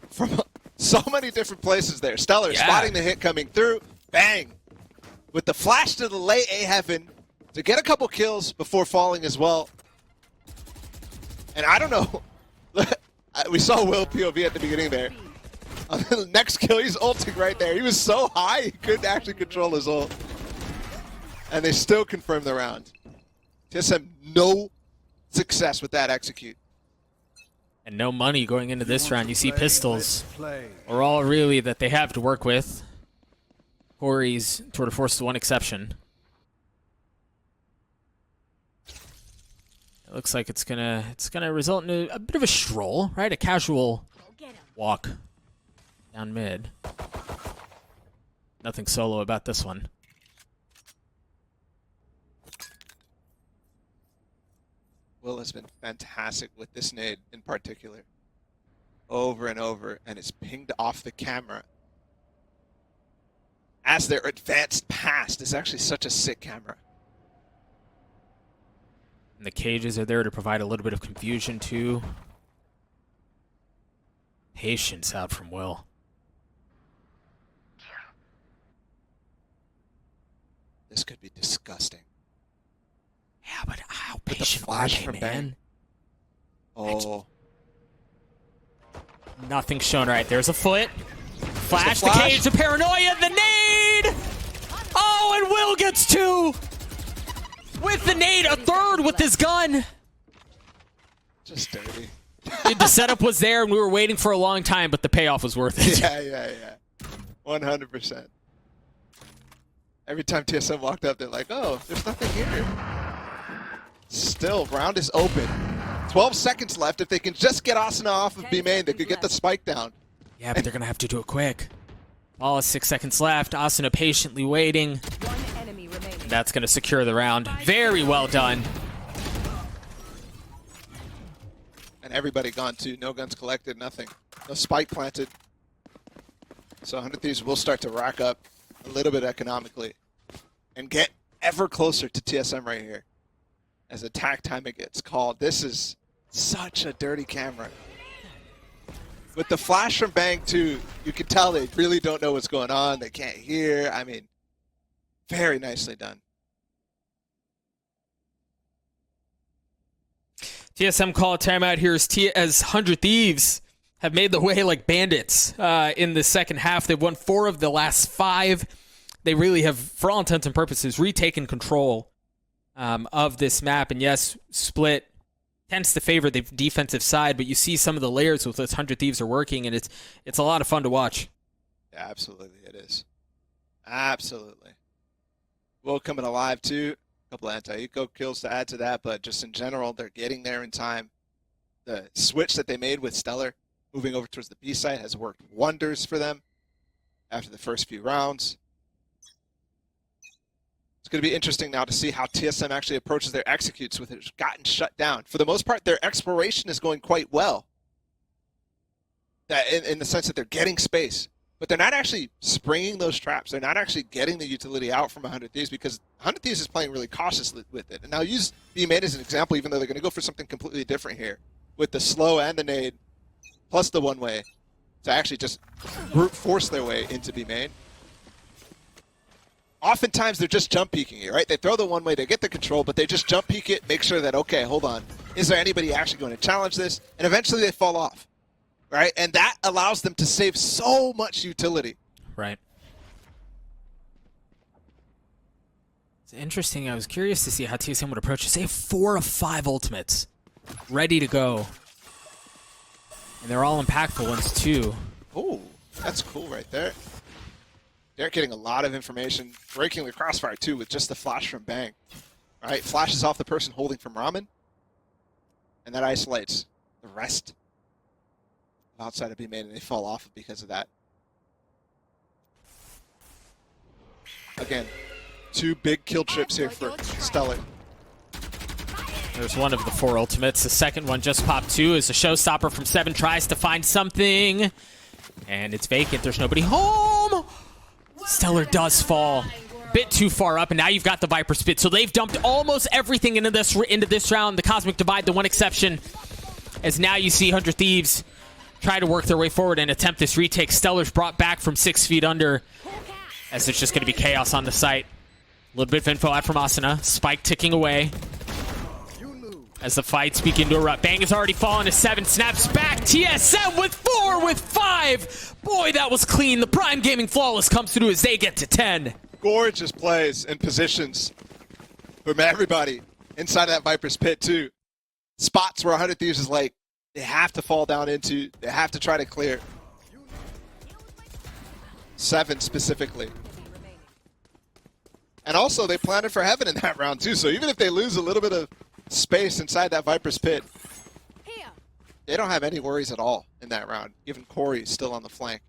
from so many different places there. Stellar spotting the hit coming through. Bang! With the flash to the late A heaven to get a couple kills before falling as well. And I don't know. We saw Will POV at the beginning there. On the next kill, he's ulting right there. He was so high, he couldn't actually control his ult. And they still confirmed the round. TSM no success with that execute. And no money going into this round. You see pistols Play. are all really that they have to work with. Corey's sort of forced to one exception. It looks like it's gonna result in a bit of a stroll, right? A casual walk down mid. Nothing solo about this one. Will has been fantastic with this nade in particular. Over and over, and it's pinged off the camera. As they're advanced past, it's actually such a sick camera. And the cages are there to provide a little bit of confusion too. Patience out from Will. This could be disgusting. Yeah, but how With the patient are flash they, from man? Bang. Oh, Nothing shown right. There's a foot. flash, the cage, the paranoia, the nade! Oh, and Will gets 2! With the nade, a third with his gun! Just dirty. Dude, the setup was there, and we were waiting for a long time, but the payoff was worth it. Yeah. 100%. Every time TSM walked up, they're like, oh, there's nothing here. Still, round is open. 12 seconds left. If they can just get Asuna off of B main, they could get the spike down. Yeah, but they're going to have to do it quick. All is 6 seconds left. Asuna patiently waiting. One enemy remaining. That's going to secure the round. Very well done. And everybody gone too. No guns collected, nothing. No spike planted. So 100 Thieves will start to rack up a little bit economically and get ever closer to TSM right here as attack timing gets called. This is such a dirty camera. With the flash from Bang too, you can tell they really don't know what's going on. They can't hear. I mean, very nicely done. TSM call a timeout here as 100 Thieves have made the way like bandits in the second half. They've won 4 of the last 5. They really have, for all intents and purposes, retaken control of this map. And yes, Split tends to favor the defensive side, but you see some of the layers with which 100 Thieves are working, and it's a lot of fun to watch. Yeah, absolutely, it is. Absolutely. Will coming alive too. A couple of anti-eco kills to add to that, but just in general, they're getting there in time. The switch that they made with Stellar, moving over towards the B site, has worked wonders for them after the first few rounds. It's going to be interesting now to see how TSM actually approaches their executes with it gotten shut down. For the most part, their exploration is going quite well. That in the sense that they're getting space. But they're not actually springing those traps. They're not actually getting the utility out from 100 Thieves because 100 Thieves is playing really cautiously with it. And I'll use B main as an example, even though they're going to go for something completely different here. With the slow and the nade, plus the one-way, to actually just brute force their way into B main. Oftentimes, they're just jump peeking it, right? They throw the one-way, they get the control, but they just jump peek it, make sure that, okay, hold on. Is there anybody actually going to challenge this? And eventually they fall off. Right, and that allows them to save so much utility. Right. It's interesting. I was curious to see how TSM would approach this. They have 4 of 5 ultimates ready to go. And they're all impactful ones, too. Oh, that's cool right there. They're getting a lot of information, breaking the crossfire, too, with just the flash from Bang. Right, flashes off the person holding from Ramen, and that isolates the rest outside of B main, and they fall off because of that. Again, 2 big kill trips here for Stellar. There's one of the 4 ultimates. The second one just popped too as a showstopper from 7 tries to find something. And it's vacant. There's nobody home. Stellar does fall. Bit too far up, and now you've got the Viper Spit. So they've dumped almost everything into this round. The Cosmic Divide, the one exception. As now you see 100 Thieves try to work their way forward and attempt this retake. Stellar's brought back from 6 feet under, as there's just going to be chaos on the site. A little bit of info out from Asuna. Spike ticking away as the fights begin to erupt. Bang has already fallen to 7. Snaps back. TSM with 4, with 5. Boy, that was clean. The Prime Gaming Flawless comes through as they get to 10. Gorgeous plays and positions from everybody inside of that Viper's pit, too. Spots where 100 Thieves is like, they have to fall down into, they have to try to clear. 7 specifically. And also, they planted for heaven in that round, too. So even if they lose a little bit of space inside that Viper's pit, they don't have any worries at all in that round, given Corey still on the flank.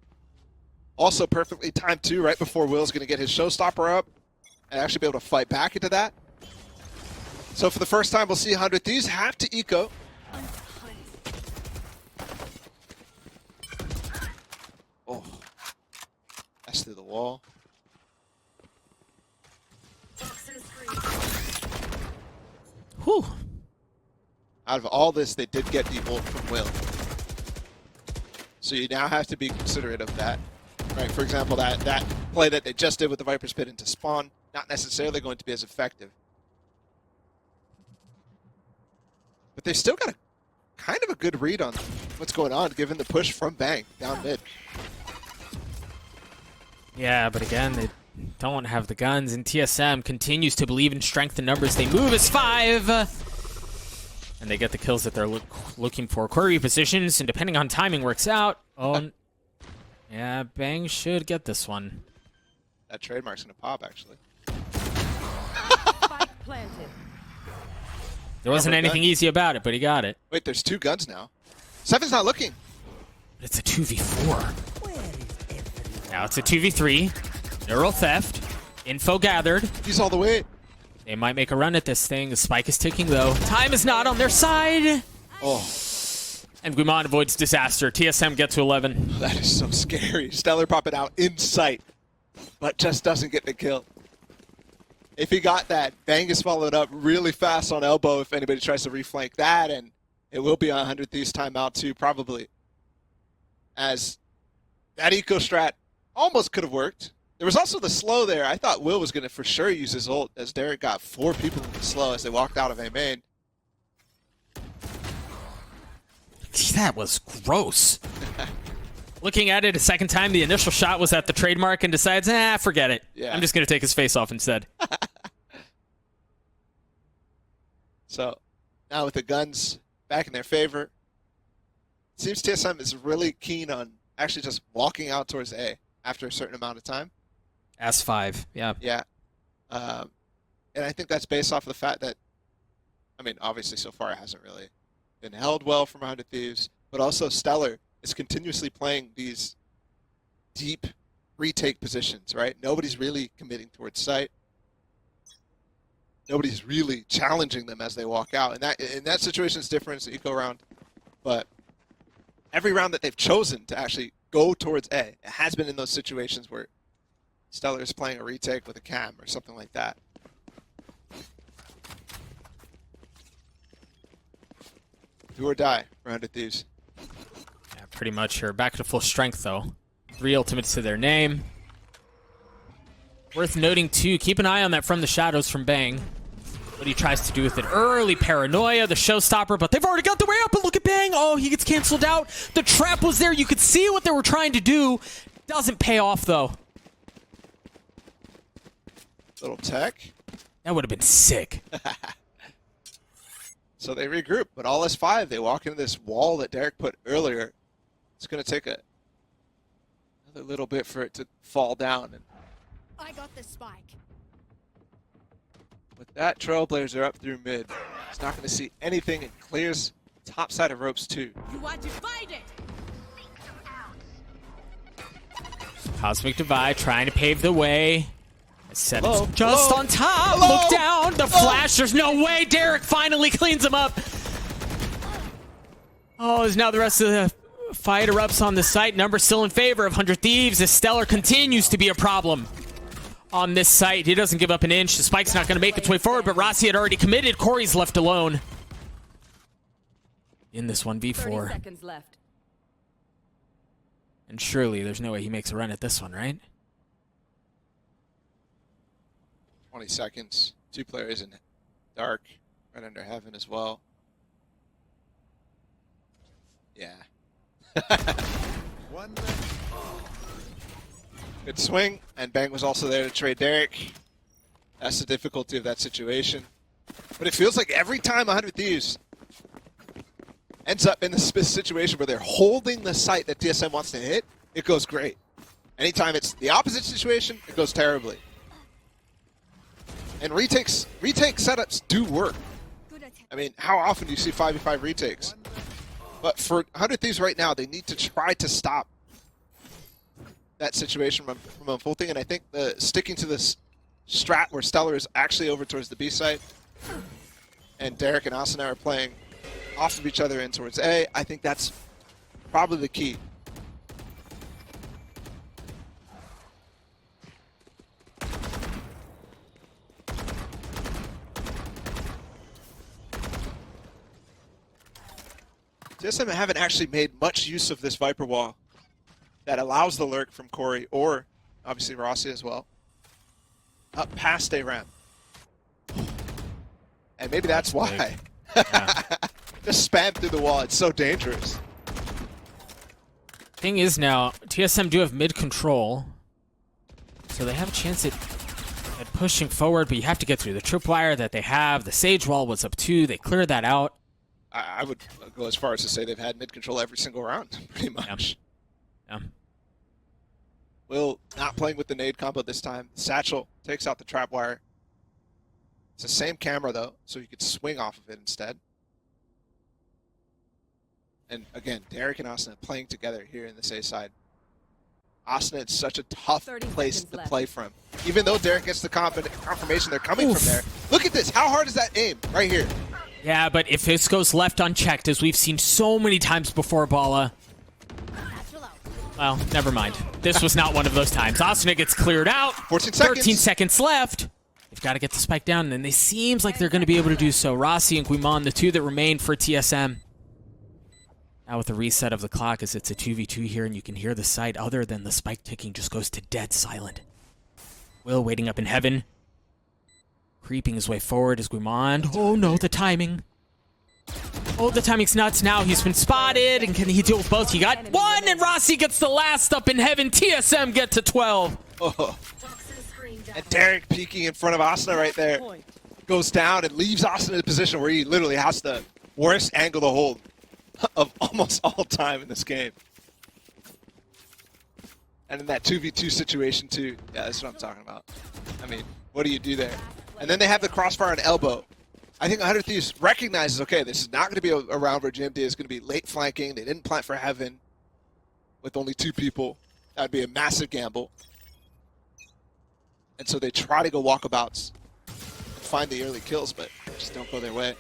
Also perfectly timed, too, right before Will's going to get his showstopper up and actually be able to fight back into that. So for the first time, we'll see 100 Thieves have to eco. Oh, that's through the wall. Whew. Out of all this, they did get the ult from Will. So you now have to be considerate of that. Right, for example, that play that they just did with the Viper's Pit into spawn, not necessarily going to be as effective. But they've still got a kind of a good read on what's going on, given the push from Bang down mid. Yeah, but again, they don't have the guns, and TSM continues to believe in strength in numbers. They move as 5, and they get the kills that they're looking for. Corey positions, and depending on timing, works out. Oh, yeah, Bang should get this one. That trademark's gonna pop, actually. Spike planted. There wasn't anything easy about it, but he got it. Wait, there's 2 guns now. Seven's not looking. But it's a 2v4. Now it's a 2v3. Neural theft. Info gathered. He's all the way. They might make a run at this thing. The spike is ticking, though. Time is not on their side. Oh, And Guimond avoids disaster. TSM get to 11. that is so scary. Stellar popping out in sight, but just doesn't get the kill. If he got that, Bang is followed up really fast on elbow if anybody tries to reflank that, and it will be on 100 Thieves timeout too, probably. As that eco strat almost could have worked. There was also the slow there. I thought Will was going to for sure use his ult, as Derek got 4 people in the slow as they walked out of A main. That was gross. Looking at it a second time, the initial shot was at the trademark and decides, forget it. Yeah. I'm just going to take his face off instead. So now with the guns back in their favor, it seems TSM is really keen on actually just walking out towards A after a certain amount of time. S5, yeah. Yeah. And I think that's based off of the fact that, I mean, obviously so far it hasn't really been held well from 100 Thieves, but also Stellar is continuously playing these deep retake positions, right? Nobody's really committing towards site. Nobody's really challenging them as they walk out. And that situation is different. It's an eco round. But every round that they've chosen to actually go towards A, it has been in those situations where Stellar is playing a retake with a cam or something like that. Do or die for 100 Thieves. Yeah, pretty much here. Back to full strength, though. 3 ultimates to their name. Worth noting, too, keep an eye on that from the shadows from Bang. What he tries to do with it. Early paranoia, the showstopper, but they've already got the way up, and look at Bang. Oh, he gets canceled out. The trap was there. You could see what they were trying to do. Doesn't pay off, though. Little tech. That would have been sick. So they regroup, but all S5, they walk into this wall that Derek put earlier. It's going to take another little bit for it to fall down. And I got the spike. with that Trailblazer up through mid, he's not going to see anything and clears top side of ropes too. You want to fight it? Cosmic Divide trying to pave the way. Set Hello? just Hello? on top. Hello? Look down. The flash. There's no way. Derek finally cleans him up. Oh, is now the rest of the fight erupts on the site. Number still in favor of 100 Thieves as Stellar continues to be a problem on this site. He doesn't give up an inch. The spike's not going to make its way forward, but Rossi had already committed. Corey's left alone in this 30 1v4. seconds left. And surely there's no way he makes a run at this one, right? 20 seconds. 2 players in dark, right under heaven as well. Yeah. One Good swing, and Bang was also there to trade Derek. That's the difficulty of that situation. But it feels like every time 100 Thieves ends up in this situation where they're holding the site that TSM wants to hit, it goes great. Anytime it's the opposite situation, it goes terribly. And retake setups do work. Good attempt. I mean, how often do you see 5v5 retakes? But for 100 Thieves right now, they need to try to stop that situation from unfolding. And I think sticking to this strat where Stellar is actually over towards the B site, and Derek and Asuna are playing off of each other in towards A, I think that's probably the key. TSM haven't actually made much use of this Viper wall that allows the lurk from Corey, or obviously Rossi as well, up past A ramp. And maybe that's why. Yeah. Just spam through the wall. It's so dangerous. Thing is now, TSM do have mid control. So they have a chance at pushing forward, but you have to get through the tripwire that they have. The Sage Wall was up 2. They cleared that out. I would go as far as to say they've had mid control every single round, pretty much. Yeah. Will not playing with the nade combo this time. Satchel takes out the trapwire. It's the same camera, though, so you could swing off of it instead. And again, Derek and Austin playing together here in this A side. Austin, it's such a tough 30 place seconds to left. play from. Even though Derek gets the confirmation they're coming from there. Look at this. How hard is that aim right here? Yeah, but if this goes left unchecked, as we've seen so many times before, Bala, Natural out. well, never mind. This was not one of those times. Austin gets cleared out. 14 seconds. 13 seconds left. They've got to get the spike down, and it seems like they're going to be able to do so. Rossi and Guimon, the 2 that remain for TSM. Now with the reset of the clock, as it's a 2v2 here, and you can hear the site other than the spike ticking just goes to dead silent. Will waiting up in heaven. Creeping his way forward as Guimond. Oh no, the timing. Oh, the timing's nuts now. He's been spotted, and can he deal with both? He got 1, and Rossi gets the last up in heaven. TSM get to 12. Oh. And Derek peeking in front of Asuna right there. Goes down and leaves Asuna in a position where he literally has the worst angle to hold of almost all time in this game. And in that 2v2 situation too. Yeah, that's what I'm talking about. I mean, what do you do there? And then they have the crossfire on elbow. I think 100 Thieves recognizes, okay, this is not going to be a round where GMD is going to be late flanking. They didn't plant for heaven with only 2 people. That would be a massive gamble. And so they try to go walkabouts and find the early kills, but just don't go their way.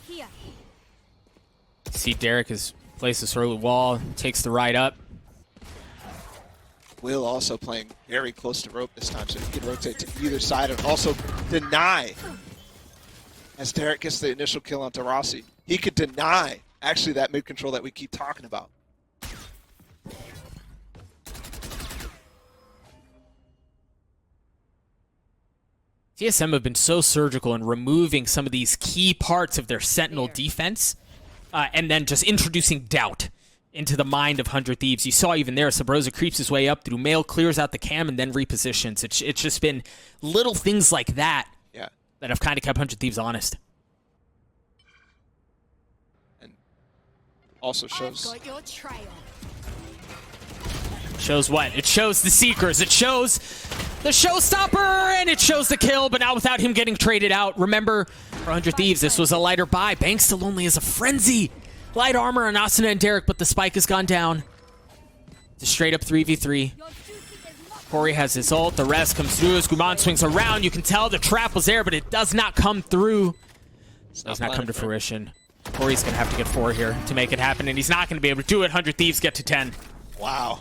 Here. See, Derek has placed this early wall, takes the ride up. Will also playing very close to rope this time, so he can rotate to either side and also deny. As Derek gets the initial kill onto Rossi, he could deny actually that mid control that we keep talking about. TSM have been so surgical in removing some of these key parts of their Sentinel defense, and then just introducing doubt into the mind of 100 Thieves. You saw even there, Sabrosa creeps his way up through Mail, clears out the cam, and then repositions. It's just been little things like that that have kind of kept 100 Thieves honest. And also shows... I've got your trail. Shows what? It shows the Seekers. It shows the showstopper, and it shows the kill, but not without him getting traded out. Remember, for 100 Thieves, this was a lighter buy. Banks still only has a frenzy. Light armor on Asuna and Derek, but the spike has gone down. It's a straight up 3v3. Corey has his ult. The rest comes through as Guman swings around. You can tell the trap was there, but it does not come through. It does not come to fruition. Corey's going to have to get 4 here to make it happen, and he's not going to be able to do it. 100 Thieves get to 10. Wow.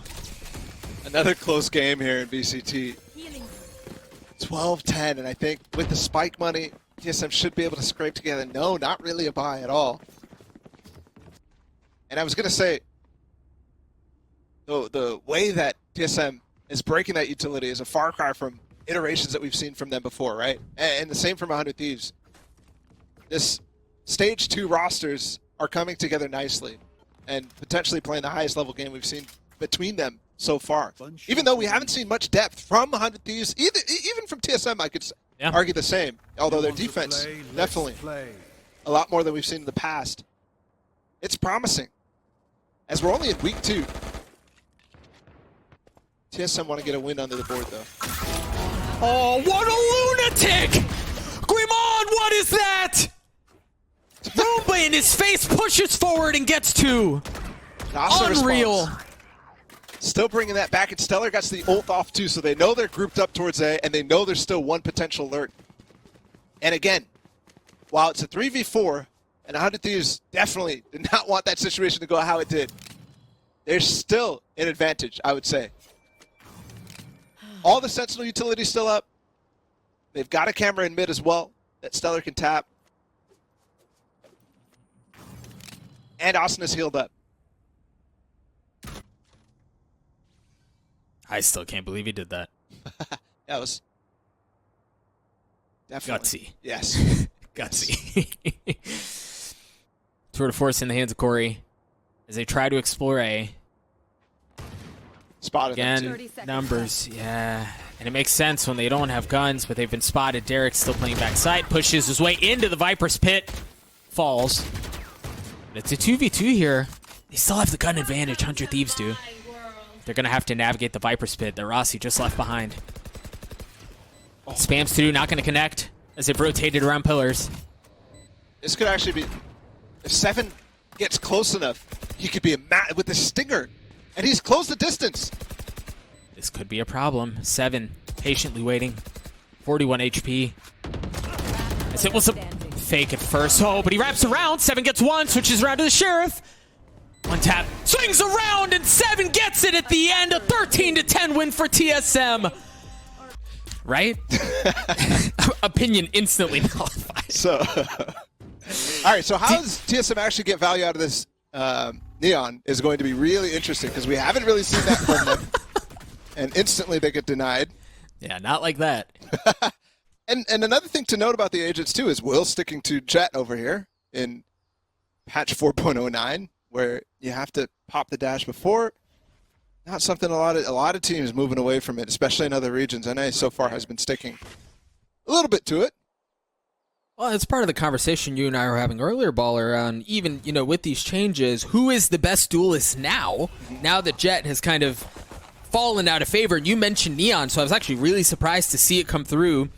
Another close game here in VCT. 12-10, and I think with the spike money, TSM should be able to scrape together. No, not really a buy at all. And I was going to say, the way that TSM is breaking that utility is a far cry from iterations that we've seen from them before, right? And the same from 100 Thieves. This stage 2 rosters are coming together nicely and potentially playing the highest level game we've seen between them so far. Even though we haven't seen much depth from 100 Thieves, even from TSM, I could argue the same. Although their defense, definitely a lot more than we've seen in the past. It's promising. As we're only in week 2. TSM want to get a win under the board, though. Oh, what a lunatic! Guimon, what is that? Roomba in his face pushes forward and gets 2. Unreal. Response. Still bringing that back, and Stellar got the ult off too, so they know they're grouped up towards A, and they know there's still one potential lurk. And again, while it's a 3v4, and 100 Thieves definitely did not want that situation to go how it did, there's still an advantage, I would say. All the Sentinel utilities still up. They've got a camera in mid as well that Stellar can tap. And Austin is healed up. I still can't believe he did that. That was definitely gutsy. Yes. Gutsy. Tour de force in the hands of Corey as they try to explore A. Spotted them Again, 30 seconds numbers, yeah. And it makes sense when they don't have guns, but they've been spotted. Derek's still playing backside, pushes his way into the Viper's pit, falls. But it's a 2v2 here. They still have the gun advantage, 100 Thieves do. They're going to have to navigate the Viper's pit that Rossi just left behind. Spams through, not going to connect as they've rotated around pillars. This could actually be... If 7 gets close enough, he could be with the stinger. And he's closed the distance. This could be a problem. 7 patiently waiting. 41 HP. As it was a fake at first. Oh, but he wraps around. 7 gets 1, switches around to the Sheriff. 1 tap, swings around, and 7 gets it at the end. A 13-10 win for TSM. Right? Opinion instantly nullified. So, all right. So how does TSM actually get value out of this Neon is going to be really interesting because we haven't really seen that from them. And instantly they get denied. Yeah, not like that. And another thing to note about the agents too is Will sticking to Jet over here in patch 4.09, where you have to pop the dash before. Not something a lot of teams moving away from it, especially in other regions. NA so far has been sticking a little bit to it. Well, it's part of the conversation you and I were having earlier, Baller, on even, with these changes, who is the best duelist now? Now that Jet has kind of fallen out of favor. You mentioned Neon, so I was actually really surprised to see it come through.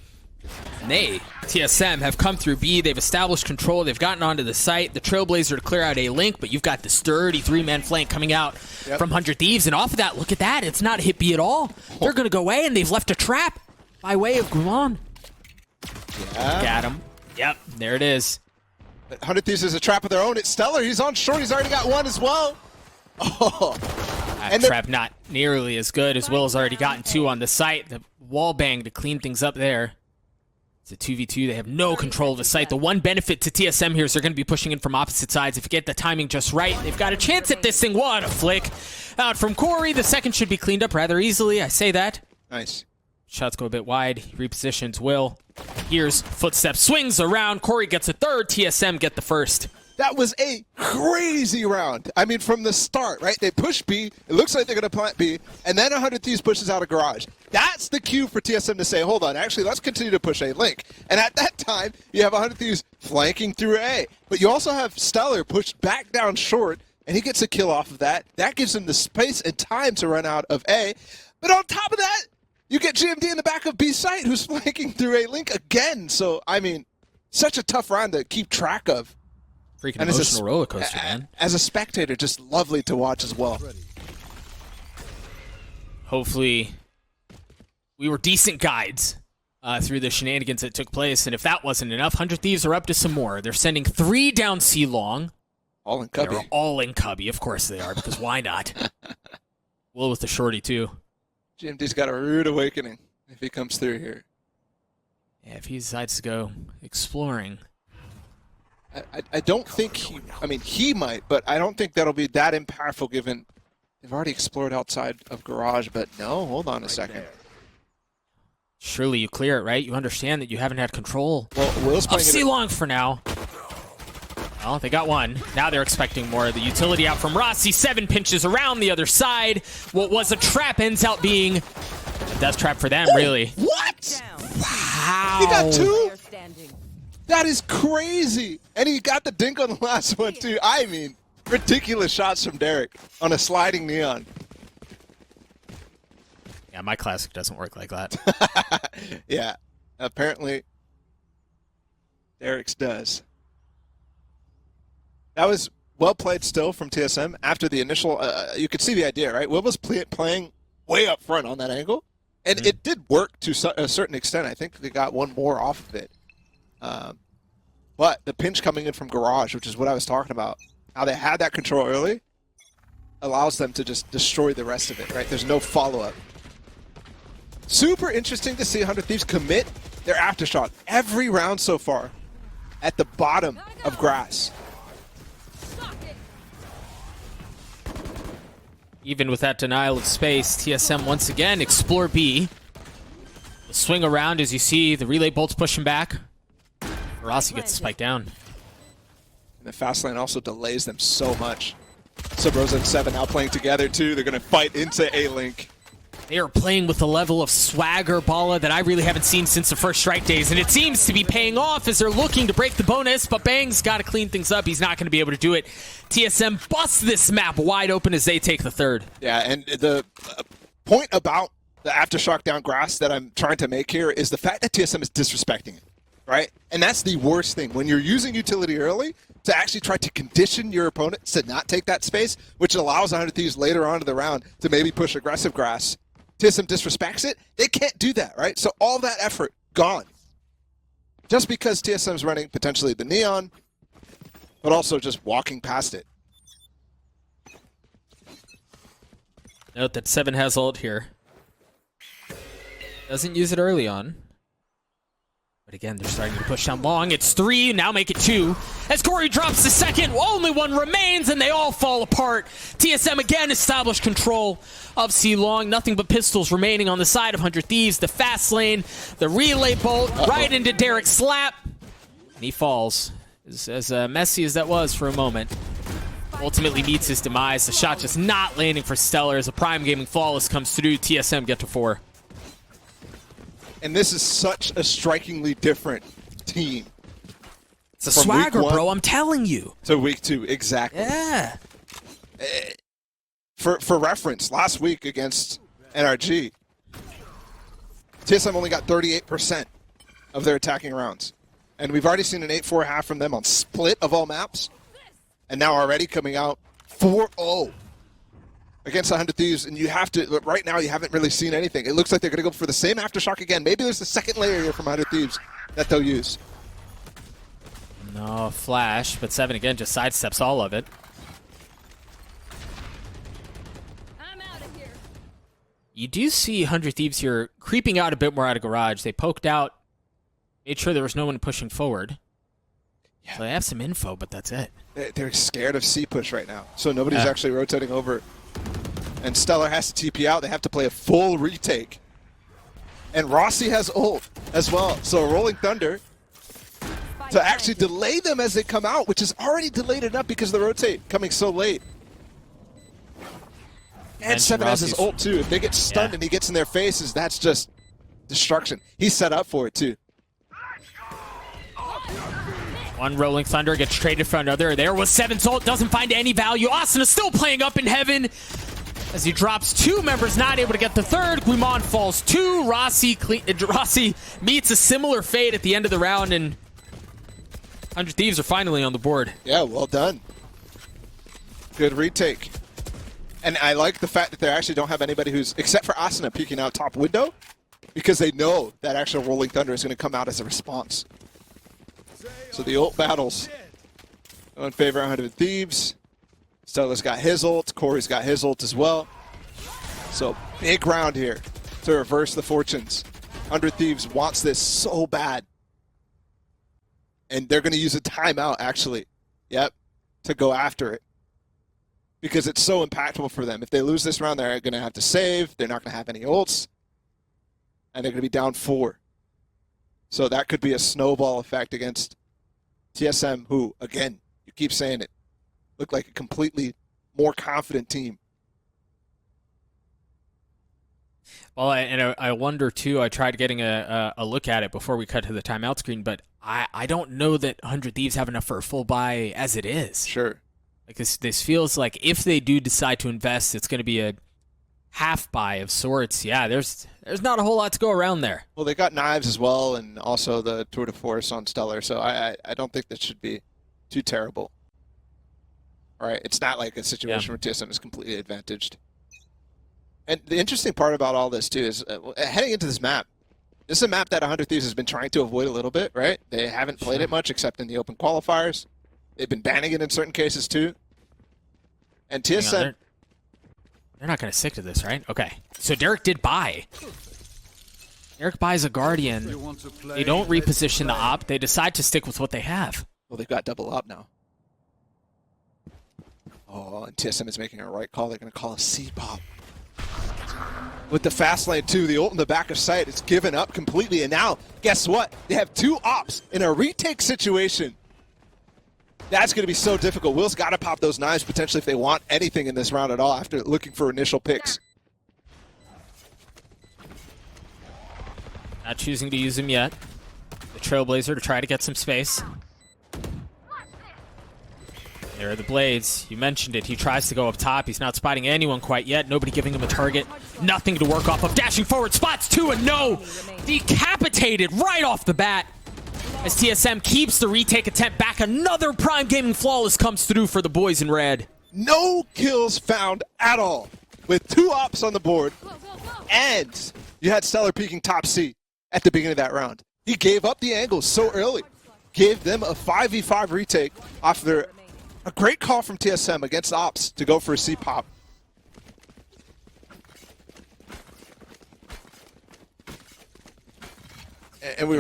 Nay, TSM have come through B. They've established control. They've gotten onto the site. The Trailblazer to clear out a link, but you've got the sturdy 3-man flank coming out from 100 Thieves. And off of that, look at that. It's not hit B at all. They're going to go away, and they've left a trap by way of Gulan. Yeah. Got him. Yep, there it is. 100 Thieves is a trap of their own. It's Stellar. He's on short. He's already got 1 as well. Oh. That trap not nearly as good as Will has already gotten 2 on the site. The wall bang to clean things up there. It's a 2v2. They have no control of the site. The one benefit to TSM here is they're going to be pushing in from opposite sides. If you get the timing just right, they've got a chance at this thing. What a flick. Out from Corey. The second should be cleaned up rather easily. I say that. Nice. Shots go a bit wide. He repositions Will. Here's footsteps. Swings around. Corey gets a third. TSM get the first. That was a crazy round. I mean, from the start, right? They push B. It looks like they're going to plant B. And then 100 Thieves pushes out a garage. That's the cue for TSM to say, hold on, actually, let's continue to push A link. And at that time, you have 100 Thieves flanking through A. But you also have Stellar pushed back down short, and he gets a kill off of that. That gives him the space and time to run out of A. But on top of that, you get GMD in the back of B site who's flanking through A link again. So, I mean, such a tough round to keep track of. Freaking And emotional roller coaster, man. As a spectator, just lovely to watch as well. Hopefully, we were decent guides through the shenanigans that took place, and if that wasn't enough, 100 Thieves are up to some more. They're sending 3 down C long. All in Cubby. They're all in Cubby, of course they are, because why not? Will with the shorty, too. GMD's got a rude awakening if he comes through here. Yeah, if he decides to go exploring. I don't think he might, but I don't think that'll be that impactful given they've already explored outside of garage, but no, hold on a second. Surely you clear it, right? You understand that you haven't had control Well, Will's of playing C long for now. Well, they got 1. Now they're expecting more. The utility out from Rossi. 7 pinches around the other side. What was a trap ends out being a death trap for them, really. What? Wow. He got 2? Player standing. That is crazy. And he got the dink on the last one, too. I mean, ridiculous shots from Derek on a sliding Neon. Yeah, my classic doesn't work like that. Yeah, apparently Derek's does. That was well played still from TSM after the initial, you could see the idea, right? Will was playing way up front on that angle, and it did work to a certain extent. I think they got 1 more off of it. But the pinch coming in from garage, which is what I was talking about, how they had that control early, allows them to just destroy the rest of it, right? There's no follow-up. Super interesting to see 100 Thieves commit their aftershock every round so far at the bottom of grass. Even with that denial of space, TSM once again explore B. The swing around as you see the relay bolts pushing back. Rossi gets the spike down. And the fast lane also delays them so much. Subrosa and Seven now playing together too. They're going to fight into A-Link. They are playing with a level of swagger, Bala, that I really haven't seen since the first strike days, and it seems to be paying off as they're looking to break the bonus, but Bang's got to clean things up. He's not going to be able to do it. TSM busts this map wide open as they take the third. Yeah, and the point about the Aftershock down grass that I'm trying to make here is the fact that TSM is disrespecting it, right? And that's the worst thing. When you're using utility early to actually try to condition your opponent to not take that space, which allows 100 Thieves later on in the round to maybe push aggressive grass, TSM disrespects it. They can't do that, right? So all that effort, gone. Just because TSM's running potentially the Neon, but also just walking past it. Note that Seven has ult here. Doesn't use it early on. But again, they're starting to push down long. It's 3, now make it 2. As Corey drops the second, only one remains, and they all fall apart. TSM again established control of C Long. Nothing but pistols remaining on the side of 100 Thieves. The fast lane, the relay bolt, right into Derek's slap. And he falls. As messy as that was for a moment. Ultimately meets his demise. The shot just not landing for Stellar as a Prime Gaming Flawless comes through. TSM get to 4. And this is such a strikingly different team. It's a swagger, bro. I'm telling you. To week 2, exactly. Yeah. For reference, last week against NRG, TSM only got 38% of their attacking rounds. And we've already seen an 8-4 half from them on split of all maps. And now already coming out 4-0 against 100 Thieves, and you have to, but right now you haven't really seen anything. It looks like they're going to go for the same Aftershock again. Maybe there's a second layer here from 100 Thieves that they'll use. No flash, but Seven again just sidesteps all of it. I'm out of here. You do see 100 Thieves here creeping out a bit more out of garage. They poked out, made sure there was no one pushing forward. Yeah. So they have some info, but that's it. They're scared of C-push right now, so nobody's Yeah. actually rotating over. And Stellar has to TP out. They have to play a full retake. And Rossi has ult as well. So Rolling Thunder to actually delay them as they come out, which is already delayed enough because of the rotate coming so late. And Seven has his ult too. If they get stunned and he gets in their faces, that's just destruction. He's set up for it too. One Rolling Thunder gets traded for another. There was Seven's ult, doesn't find any value. Asuna still playing up in heaven as he drops 2 members, not able to get the third. Guimon falls 2. Rossi meets a similar fate at the end of the round, and 100 Thieves are finally on the board. Yeah, well done. Good retake. And I like the fact that they actually don't have anybody who's, except for Asuna, peeking out top window, because they know that actual Rolling Thunder is going to come out as a response. So the ult battles go in favor of 100 Thieves. Stellar's got his ult. Corey's got his ult as well. So big round here to reverse the fortunes. 100 Thieves wants this so bad. And they're going to use a timeout, actually. Yep. To go after it. Because it's so impactful for them. If they lose this round, they're going to have to save. They're not going to have any ults. And they're going to be down 4. So that could be a snowball effect against TSM, who, again, you keep saying it, look like a completely more confident team. Well, I wonder, too, I tried getting a look at it before we cut to the timeout screen, but I don't know that 100 Thieves have enough for a full buy as it is. Sure. Like this feels like if they do decide to invest, it's going to be a half buy of sorts. Yeah, there's not a whole lot to go around there. Well, they got knives as well, and also the Tour de Force on Stellar, so I don't think that should be too terrible. All right, it's not like a situation where TSM is completely advantaged. And the interesting part about all this, too, is heading into this map, this is a map that 100 Thieves has been trying to avoid a little bit, right? They haven't played it much except in the open qualifiers. They've been banning it in certain cases, too. And TSM... They're not going to stick to this, right? Okay. So Derek did buy. Derek buys a Guardian. They don't reposition the op. They decide to stick with what they have. Well, they've got double op now. Oh, and TSM is making a right call. They're going to call a C-pop. With the fast lane, too, the ult in the back of sight, it's given up completely. And now, guess what? They have 2 ops in a retake situation. That's going to be so difficult. Will's got to pop those knives potentially if they want anything in this round at all after looking for initial picks. Not choosing to use him yet. The Trailblazer to try to get some space. There are the blades. You mentioned it. He tries to go up top. He's not spotting anyone quite yet. Nobody giving him a target. Nothing to work off of. Dashing forward. Spots two and no. Decapitated right off the bat. As TSM keeps the retake attempt back. Another Prime Gaming flawless comes through for the boys in red. No kills found at all. With 2 ops on the board. And you had Stellar peeking top C at the beginning of that round. He gave up the angles so early. Gave them a 5v5 retake off their... A great call from TSM against Ops to go for a C-pop. And we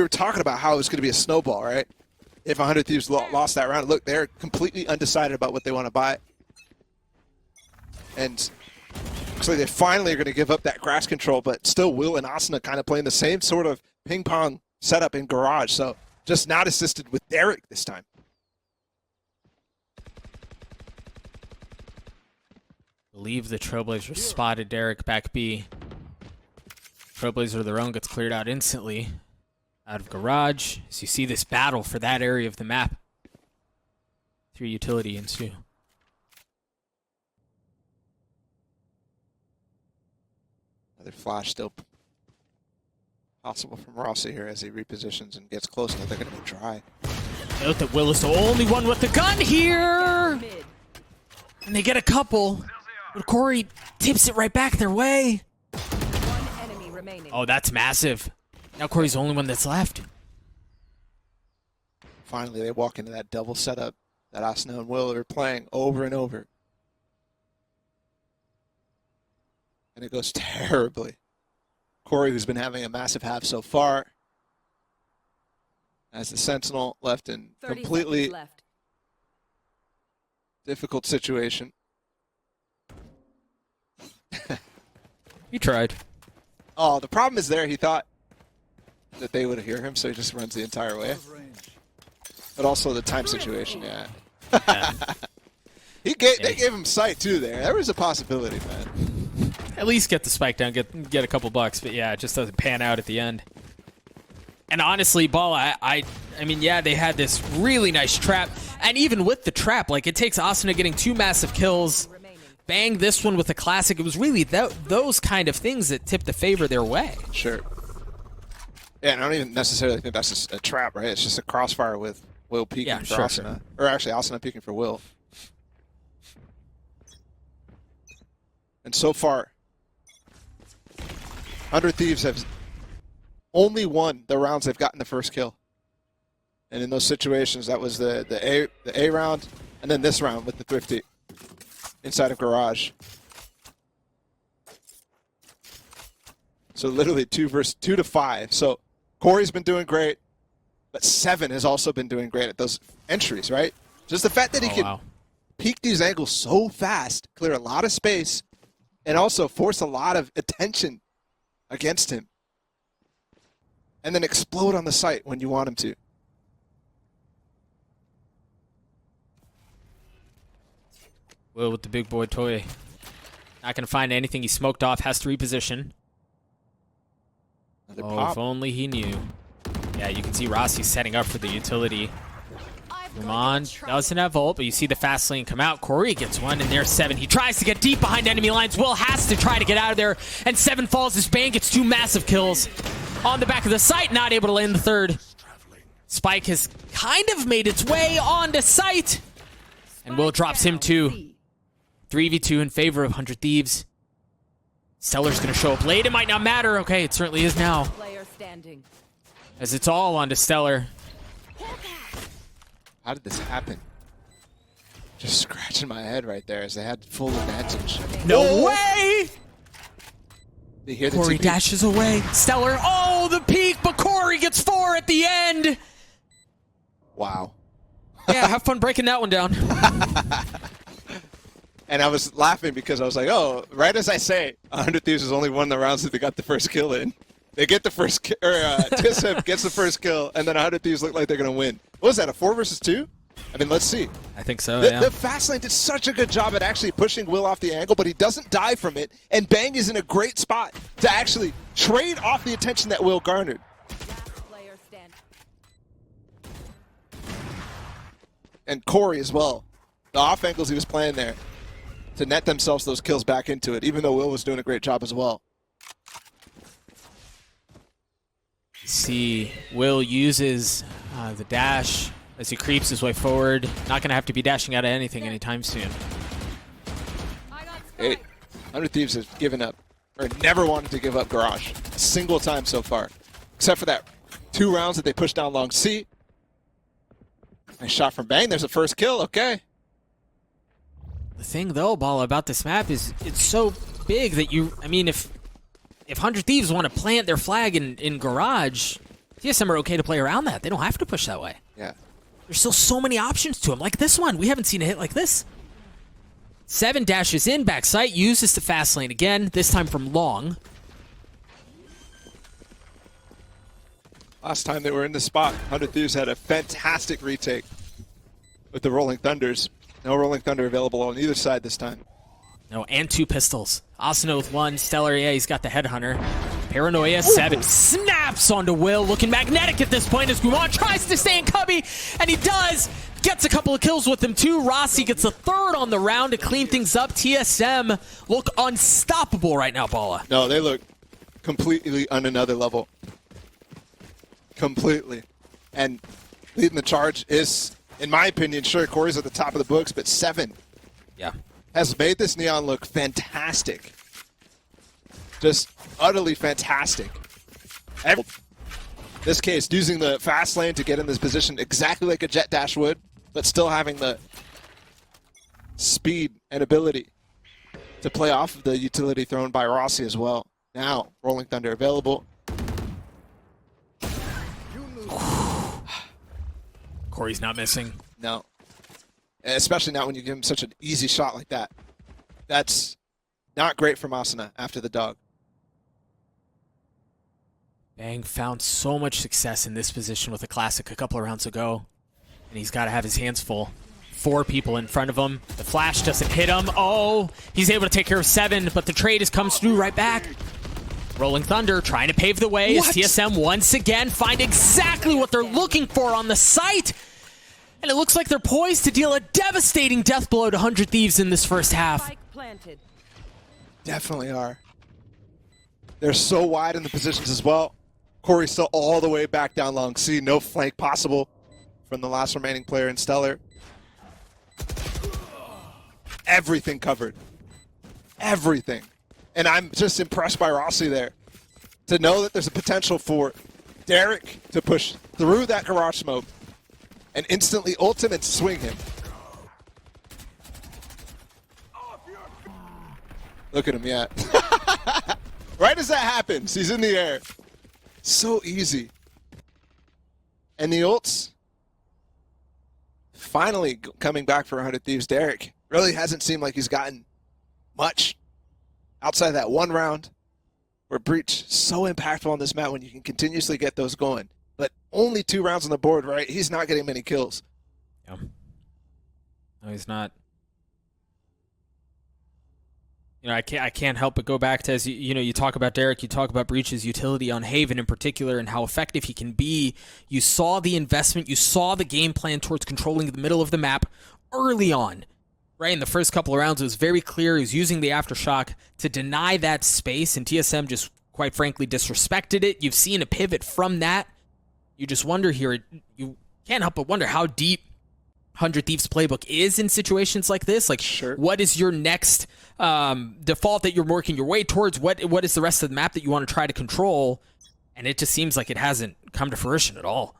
were talking about how it was going to be a snowball, right? If 100 Thieves lost that round. Look, they're completely undecided about what they want to buy. And looks like they finally are going to give up that grass control, but still Will and Asuna kind of playing the same sort of ping-pong setup in Garage. So just not assisted with Derek this time. Believe the Trailblazer spotted Derek back B. Trailblazer of their own gets cleared out instantly out of Garage. As you see this battle for that area of the map. 3 utility ensue. Another flash still possible from Rossi here as he repositions and gets close. Now they're going to go dry. Note that Will is the only one with the gun here! And they get a couple. But Corey tips it right back their way. One enemy remaining. Oh, that's massive. Now Corey's the only one that's left. Finally, they walk into that double setup that Asuna and Will are playing over and over. And it goes terribly. Corey, who's been having a massive half so far, as the Sentinel left in 30 completely seconds left. difficult situation. He tried. Oh, the problem is there. He thought that they would hear him, so he just runs the entire way. But also the time situation, yeah. They gave him sight too there. There was a possibility, man. At least get the spike down, get a couple bucks, but yeah, it just doesn't pan out at the end. And honestly, Ball, I mean, yeah, they had this really nice trap, and even with the trap, like, it takes Asuna getting 2 massive kills, bang this one with a classic. It was really those kind of things that tipped the favor their way. Sure. Yeah, and I don't even necessarily think that's just a trap, right? It's just a crossfire with Will peeking for Asuna. Sure. Or actually, Asuna peeking for Will. And so far, 100 Thieves have only won the rounds they've gotten the first kill. And in those situations, that was the A round, and then this round with the Thrifty inside of Garage. So literally 2 to 5. So Corey's been doing great, but 7 has also been doing great at those entries, right? Just the fact that he can peek these angles so fast, clear a lot of space, and also force a lot of attention against him. And then explode on the site when you want him to. Will with the big boy toy. Not going to find anything. He smoked off, has to reposition. Another Oh, pop. if only he knew. Yeah, you can see Rossi setting up for the utility. Ramon doesn't have ult, but you see the fast lane come out. Corey gets one, and there's 7. He tries to get deep behind enemy lines. Will has to try to get out of there, and 7 falls. This Bang gets 2 massive kills on the back of the site, not able to land the 3rd. Spike has kind of made its way onto site, and Will drops him too. 3v2 in favor of 100 Thieves. Stellar's going to show up late. It might not matter. Okay, it certainly is now, Player standing. as it's all onto Stellar. How did this happen? Just scratching my head right there as they had full advantage. No way! They hear the Corey TP. dashes away. Stellar, oh, the peak, but Corey gets 4 at the end. Wow. Yeah, have fun breaking that one down. And I was laughing because I was like, oh, right as I say, 100 Thieves has only won the rounds that they got the first kill in. They get the first kill, or TSM gets the first kill, and then 100 Thieves look like they're going to win. What was that, a 4 versus 2? I mean, let's see. I think so, The fast lane did such a good job at actually pushing Will off the angle, but he doesn't die from it, and Bang is in a great spot to actually trade off the attention that Will garnered. Last player standing. And Corey as well. The off angles he was playing there to net themselves those kills back into it, even though Will was doing a great job as well. See, Will uses the dash as he creeps his way forward. Not going to have to be dashing out of anything anytime soon. Hey, 100 Thieves has given up, or never wanted to give up Garage a single time so far, except for that 2 rounds that they pushed down long C. Nice shot from Bang. There's a first kill. Okay. The thing, though, Ball, about this map is it's so big that I mean, if 100 Thieves want to plant their flag in Garage, TSM are okay to play around that. They don't have to push that way. Yeah. There's still so many options to him, like this one. We haven't seen a hit like this. 7 dashes in, backside, uses the fast lane again, this time from long. Last time they were in the spot, 100 Thieves had a fantastic retake with the Rolling Thunders. No Rolling Thunder available on either side this time. No, and 2 pistols. Asuna with 1, Stellar, yeah, he's got the Headhunter. Paranoia, 7, snaps onto Will, looking magnetic at this point as Guman tries to stay in cubby, and he does! Gets a couple of kills with him too. Rossi gets a 3rd on the round to clean things up. TSM look unstoppable right now, Balla. No, they look completely on another level. Completely. And leading the charge is, in my opinion, sure, Corey's at the top of the books, but 7 Yeah. has made this Neon look fantastic. Just utterly fantastic. This case, using the fast lane to get in this position exactly like a Jet Dash would, but still having the speed and ability to play off of the utility thrown by Rossi as well. Now, Rolling Thunder available. Corey's not missing. No. Especially not when you give him such an easy shot like that. That's not great for Asuna after the dog. Bang found so much success in this position with a classic a couple of rounds ago, and he's got to have his hands full. 4 people in front of him. The flash doesn't hit him. Oh, he's able to take care of 7, but the trade comes through right back. Rolling Thunder trying to pave the way as TSM once again find exactly what they're looking for on the site. And it looks like they're poised to deal a devastating death blow to 100 Thieves in this first half. Spike planted. Definitely are. They're so wide in the positions as well. Corey's still all the way back down long C. No flank possible from the last remaining player in Stellar. Everything covered. Everything. And I'm just impressed by Rossi there. To know that there's a potential for Derek to push through that garage smoke and instantly ult him and swing him. Look at him, yeah. Right as that happens, he's in the air. So easy. And the ults finally coming back for 100 Thieves. Derek really hasn't seemed like he's gotten much outside of that 1 round where Breach so impactful on this map when you can continuously get those going. But only 2 rounds on the board, right? He's not getting many kills. Yeah. No, he's not. You know, I can't help but go back to, as you talk about Derek, you talk about Breach's utility on Haven in particular and how effective he can be. You saw the investment, you saw the game plan towards controlling the middle of the map early on. Right, in the first couple of rounds, it was very clear he was using the Aftershock to deny that space, and TSM just, quite frankly, disrespected it. You've seen a pivot from that. You just wonder here, you can't help but wonder how deep 100 Thieves playbook is in situations like this. Like, sure. What is your next default that you're working your way towards? What is the rest of the map that you want to try to control? And it just seems like it hasn't come to fruition at all.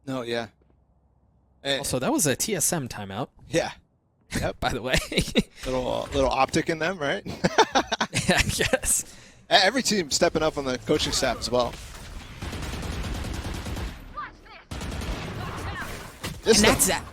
No, yeah. Also, that was a TSM timeout. Yeah. Yep. By the way. little optic in them, right? Yeah, I guess. Every team stepping up on the coaching staff as well. And that's that.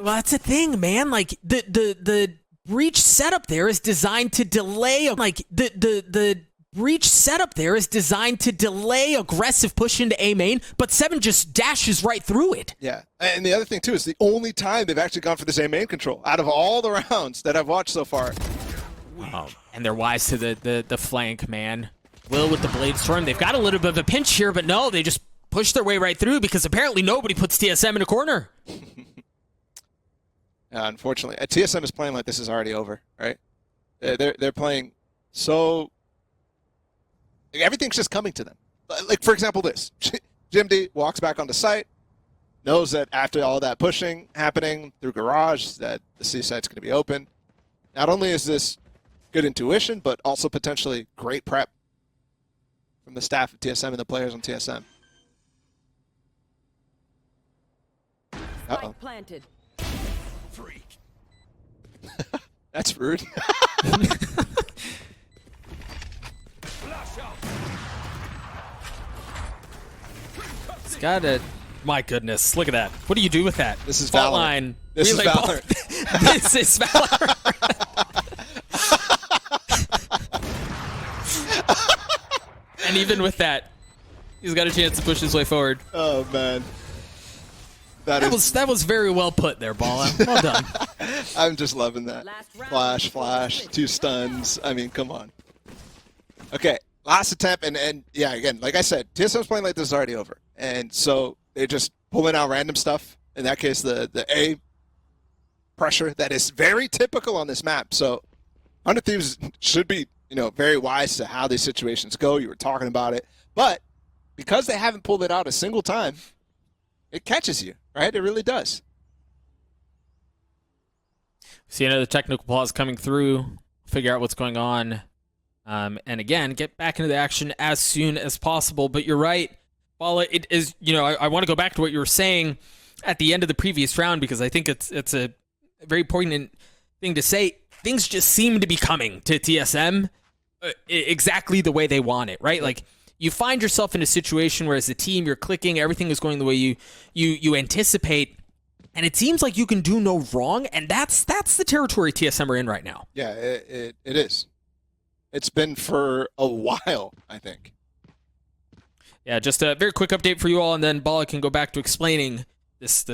Well, that's the thing, man. Like the Breach setup there is designed to delay. Like the breach setup there is designed to delay aggressive push into A main, but 7 just dashes right through it. Yeah, and the other thing too is the only time they've actually gone for the same main control out of all the rounds that I've watched so far. Oh, and they're wise to the flank, man. Will with the Blade Storm. They've got a little bit of a pinch here, but no, they just push their way right through because apparently nobody puts TSM in a corner. Unfortunately, TSM is playing like this is already over, right? They're playing so... Like, everything's just coming to them. Like, for example, this. Jimdy walks back onto site, knows that after all that pushing happening through Garage, that the C site's going to be open. Not only is this good intuition, but also potentially great prep from the staff of TSM and the players on TSM. Uh-oh. Spike planted. Freak. That's rude. Flash out. It's got a... My goodness, look at that. What do you do with that? This is Fault Valorant. line. This is relay ball. Valorant. This is Valorant. And even with that, he's got a chance to push his way forward. Oh, man. That was very well put there, Balla. Well done. I'm just loving that. Last round Flash, before flash, the 2 stuns. I mean, come on. Okay, last attempt, and yeah, again, like I said, TSM's playing like this is already over. And so they're just pulling out random stuff. In that case, the A pressure that is very typical on this map. So 100 Thieves should be, very wise to how these situations go. You were talking about it. But because they haven't pulled it out a single time, it catches you, right? It really does. See another technical pause coming through. Figure out what's going on. And again, get back into the action as soon as possible. But you're right, Balla, it is, I want to go back to what you were saying at the end of the previous round because I think it's a very poignant thing to say. Things just seem to be coming to TSM exactly the way they want it, right? Like, you find yourself in a situation where as a team, you're clicking, everything is going the way you anticipate, and it seems like you can do no wrong, and that's the territory TSM are in right now. Yeah, it is. It's been for a while, I think. Yeah, just a very quick update for you all, and then Balla can go back to explaining this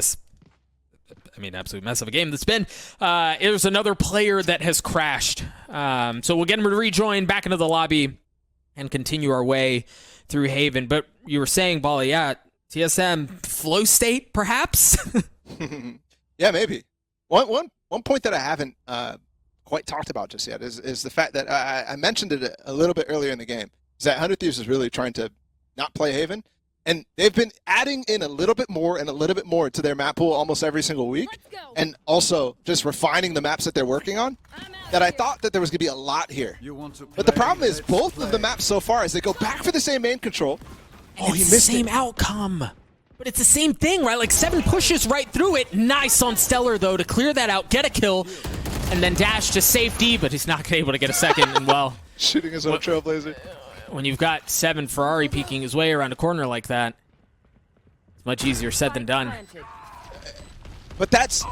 absolute mess of a game that's been. There's another player that has crashed. So we'll get him to rejoin back into the lobby and continue our way through Haven. But you were saying, Balla, yeah, TSM flow state, perhaps? Yeah, maybe. One point that I haven't quite talked about just yet is the fact that I mentioned it a little bit earlier in the game, is that 100 Thieves is really trying to not play Haven. And they've been adding in a little bit more and a little bit more to their map pool almost every single week. And also just refining the maps that they're working on. That I thought that there was going to be a lot here. But the problem is both of the maps so far is they go back for the same main control. Oh, he missed the same outcome. But it's the same thing, right? Like 7 pushes right through it. Nice on Stellar, though, to clear that out, get a kill, and then dash to safety, but he's not able to get a second. And, well, shooting his own Trailblazer. When you've got 7 Ferrari peeking his way around a corner like that, it's much easier said than done. But that's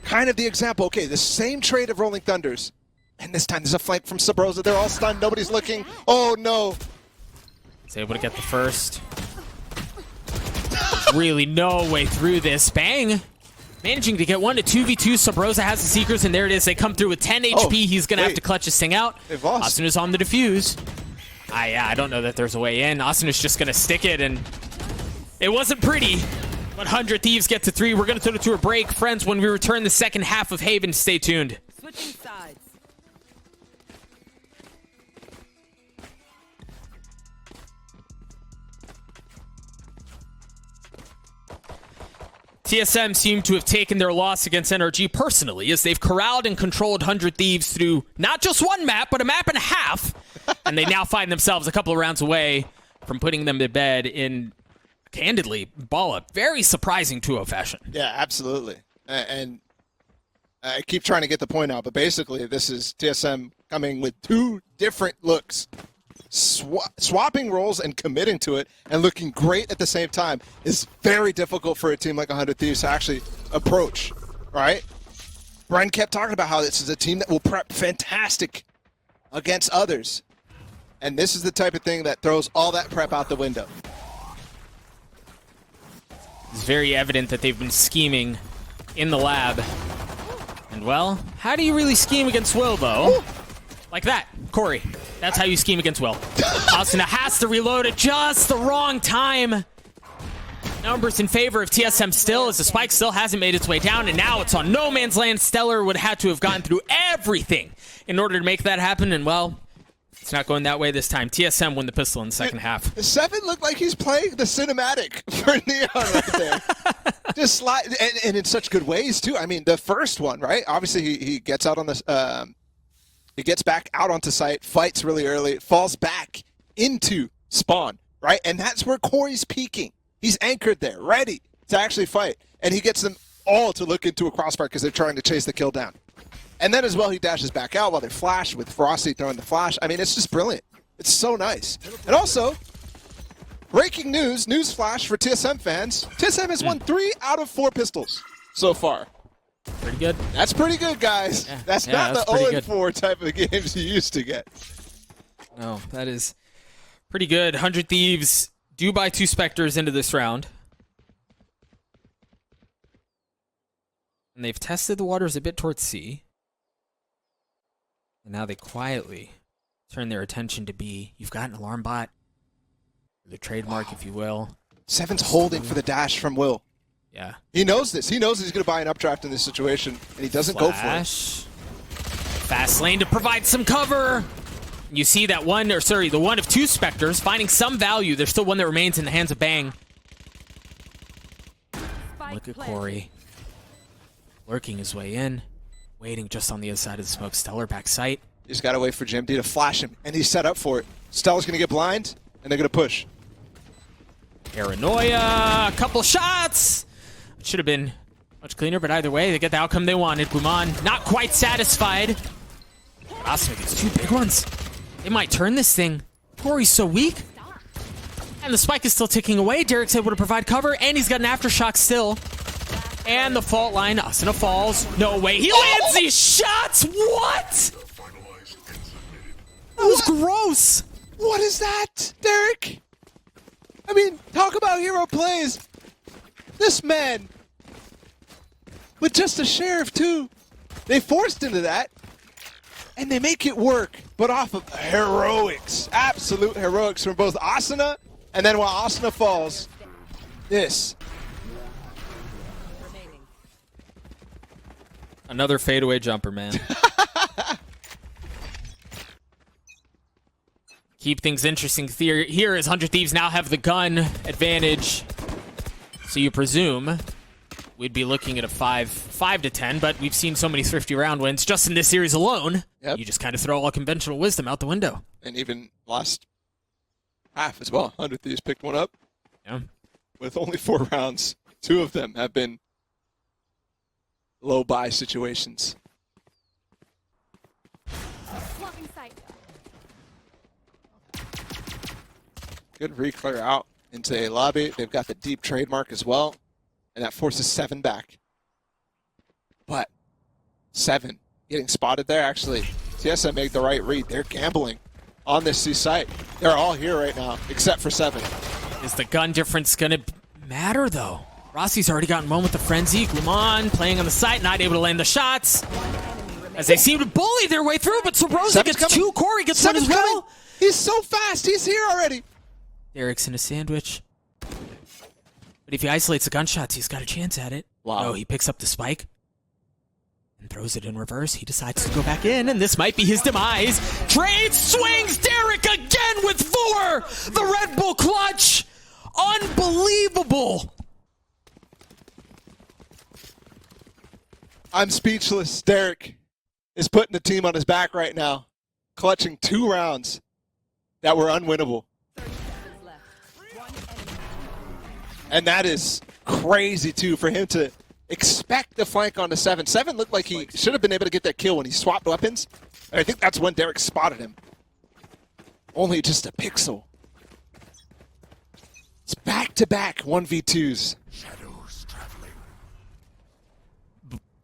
kind of the example. Okay, the same trade of Rolling Thunders. And this time there's a flank from Subrosa. They're all stunned. Nobody's looking. Oh, no. He's able to get the first. Really no way through this. Bang. Managing to get 1 to 2v2. Subrosa has the Seekers, and there it is. They come through with 10 HP. He's going to have to clutch this thing out. They've lost. Austin is on the defuse. I don't know that there's a way in. Austin is just going to stick it, and it wasn't pretty. But 100 Thieves get to 3. We're going to turn it to a break. Friends, when we return the second half of Haven, stay tuned. Switching sides. TSM seem to have taken their loss against NRG personally, as they've corralled and controlled 100 Thieves through not just one map, but a map and a half. And they now find themselves a couple of rounds away from putting them to bed in, candidly, Balla, very surprising 2-0 fashion. Yeah, absolutely. And I keep trying to get the point out, but basically this is TSM coming with 2 different looks. Swapping roles and committing to it and looking great at the same time is very difficult for a team like 100 Thieves to actually approach, right? Bren kept talking about how this is a team that will prep fantastic against others. And this is the type of thing that throws all that prep out the window. It's very evident that they've been scheming in the lab. And well, how do you really scheme against Will, though? Like that, Corey. That's how you scheme against Will. Asuna has to reload at just the wrong time. Numbers in favor of TSM still, as the spike still hasn't made its way down, and now it's on no man's land. Stellar would have to have gotten through everything in order to make that happen, and well, it's not going that way this time. TSM win the pistol in the second half. Seven looked like he's playing the cinematic for Neon right there. Just slide, and in such good ways too. I mean, the first one, right? Obviously, he gets out on this. He gets back out onto site, fights really early, falls back into spawn, right? And that's where Corey's peeking. He's anchored there, ready to actually fight, and he gets them all to look into a crossfire because they're trying to chase the kill down. And then as well, he dashes back out while they flash with Frosty throwing the flash. I mean, it's just brilliant. It's so nice. And also, breaking news flash for TSM fans. TSM has won 3 out of 4 pistols so far. Pretty good. That's pretty good, guys. Yeah. That's Yeah, not that's the pretty 0-4 type of games you used to get. No, that is pretty good. 100 Thieves do buy 2 Spectres into this round. And they've tested the waters a bit towards C. And now they quietly turn their attention to B. You've got an alarm bot. The trademark, if you will. Seven's holding for the dash from Will. Yeah. He knows this. He knows he's going to buy an updraft in this situation, and he doesn't go for it. Fast lane to provide some cover. You see that the one of 2 Spectres finding some value. There's still one that remains in the hands of Bang. Look at Corey. Lurking his way in. Waiting just on the other side of the smoke. Stellar back sight. He's got to wait for Jim D to flash him, and he's set up for it. Stellar's going to get blind, and they're going to push. Paranoia. A couple shots. It should have been much cleaner, but either way, they get the outcome they wanted. Guman not quite satisfied. Asuna gets 2 big ones. They might turn this thing. Corey's so weak. And the spike is still ticking away. Derek's able to provide cover, and he's got an aftershock still. And the fault line. Asuna falls. No way. He lands these shots. What? That was gross. What is that, Derek? I mean, talk about hero plays. This man, with just a sheriff too, they forced into that, and they make it work, but off of heroics, absolute heroics from both Asuna, and then while Asuna falls, this. Another fadeaway jumper, man. Keep things interesting here as 100 Thieves now have the gun advantage. So you presume we'd be looking at a 5 to 10, but we've seen so many thrifty round wins just in this series alone. Yep. You just kind of throw all conventional wisdom out the window. And even last half as well. 100 Thieves picked one up. Yeah. With only 4 rounds. 2 of them have been low buy situations. Swapping sight. Good re-clear out into a lobby. They've got the deep trademark as well. And that forces 7 back. But 7 getting spotted there. Actually, TSM made the right read. They're gambling on this C site. They're all here right now, except for 7. Is the gun difference going to matter, though? Rossi's already gotten one with the frenzy. Gluman playing on the site, not able to land the shots. As they seem to bully their way through, but Subrosa gets coming. 2. Corey gets 1 as well. Coming. He's so fast. He's here already. Derek's in a sandwich. But if he isolates the gunshots, he's got a chance at it. Wow. No, he picks up the spike and throws it in reverse. He decides to go back in, and this might be his demise. Trade swings. Derek again with 4. The Red Bull clutch. Unbelievable. I'm speechless. Derek is putting the team on his back right now, clutching 2 rounds that were unwinnable. 30 seconds left. 1 enemy. And that is crazy, too, for him to expect the flank on the 7. 7 looked like he should have been able to get that kill when he swapped weapons. And I think that's when Derek spotted him. Only just a pixel. It's back-to-back 1v2s.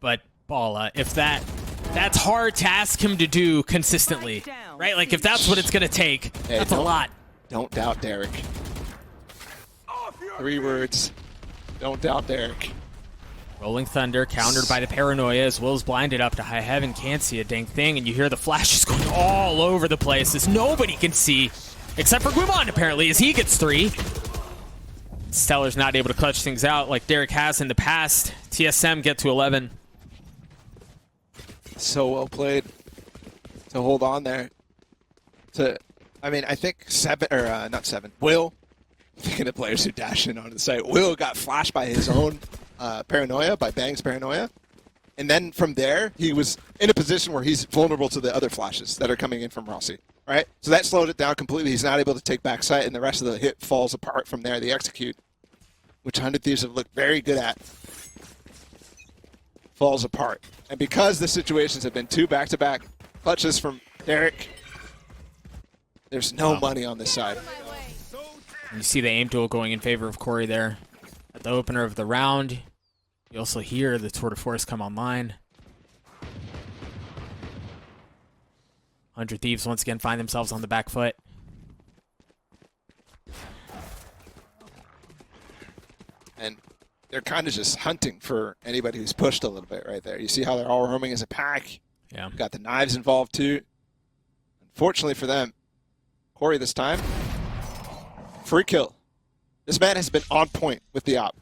But Paula, if that's hard to ask him to do consistently. Strike down. Right? Like, if that's what it's going to take, Hey, that's a lot. Don't doubt Derek. 3 words. Don't doubt Derek. Rolling Thunder, countered by the Paranoia as Will's blinded up to high heaven. Can't see a dang thing, and you hear the flashes going all over the place as nobody can see, except for Guimond, apparently, as he gets 3. Stellar's not able to clutch things out like Derek has in the past. TSM get to 11. So well played to hold on there. I mean, I think 7, or not 7, Will, thinking of players who dash in onto the site, Will got flashed by his own Paranoia, by Bang's Paranoia. And then from there, he was in a position where he's vulnerable to the other flashes that are coming in from Rossi, right? So that slowed it down completely. He's not able to take back sight, and the rest of the hit falls apart from there. The execute, which 100 Thieves have looked very good at, falls apart. And because the situations have been 2 back-to-back clutches from Derek, there's no money on this side. You see the aim duel going in favor of Corey there at the opener of the round. You also hear the Tour de Force come online. 100 Thieves once again find themselves on the back foot. And they're kind of just hunting for anybody who's pushed a little bit right there. You see how they're all roaming as a pack. Yeah. Got the knives involved too. Unfortunately for them, Corey this time, free kill. This man has been on point with the op.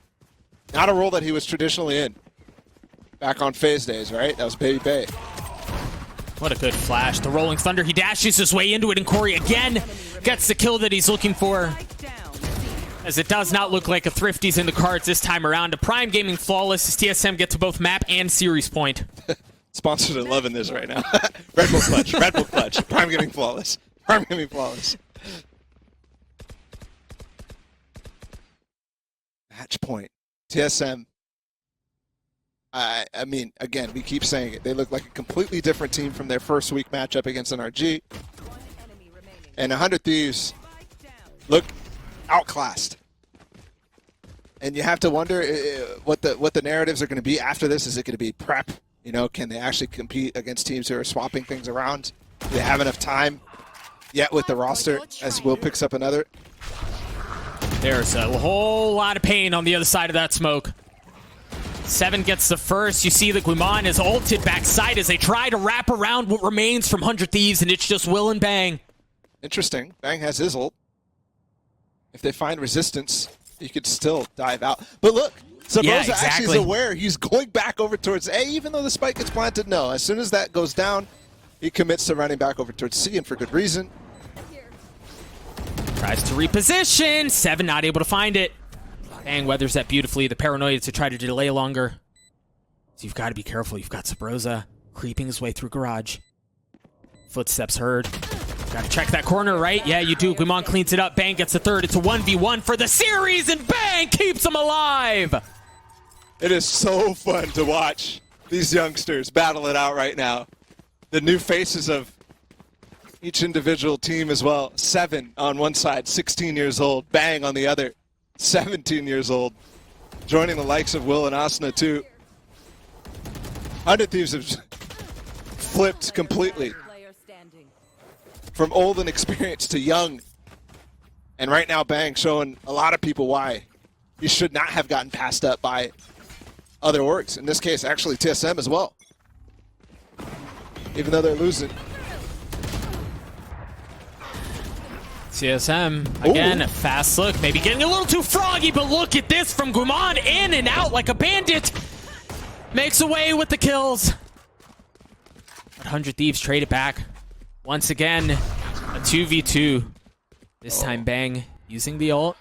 Not a role that he was traditionally in. Back on phase days, right? That was Baby Bay. What a good flash. The Rolling Thunder, he dashes his way into it, and Corey again gets the kill that he's looking for. As it does not look like a Thrifty's in the cards this time around. A Prime Gaming flawless as TSM get to both map and series point. Sponsors are loving this right now. Red Bull Clutch, Red Bull Clutch, Prime Gaming flawless. Prime Gaming flawless. Match point. TSM. I mean, again, we keep saying it. They look like a completely different team from their first week matchup against NRG. And 100 Thieves look outclassed. And you have to wonder what the narratives are going to be after this. Is it going to be prep? You know, can they actually compete against teams who are swapping things around? Do they have enough time yet with the roster as Will picks up another? There's a whole lot of pain on the other side of that smoke. 7 gets the first. You see that Guimond is ulted backside as they try to wrap around what remains from 100 Thieves, and it's just Will and Bang. Interesting. Bang has his ult. If they find resistance, he could still dive out. But look, Subroza actually is aware. He's going back over towards A, even though the spike gets planted. No, as soon as that goes down, he commits to running back over towards C, and for good reason. Tries to reposition. 7 not able to find it. Bang weathers that beautifully. The Paranoia to try to delay longer. So you've got to be careful. You've got Subroza creeping his way through garage. Footsteps heard. Got to check that corner, right? Yeah, you do. Guimond cleans it up. Bang gets the third. It's a 1v1 for the series, and Bang keeps him alive. It is so fun to watch these youngsters battle it out right now. The new faces of each individual team as well. 7 on one side, 16 years old. Bang on the other, 17 years old. Joining the likes of Will and Asuna too. 100 Thieves have flipped completely. From old and experienced to young. And right now Bang showing a lot of people why he should not have gotten passed up by other orgs. In this case, actually TSM as well. Even though they're losing. TSM, again, a fast look. Maybe getting a little too froggy, but look at this from Guimond. In and out like a bandit. Makes away with the kills. 100 Thieves trade it back. Once again, a 2v2. This time Bang using the ult.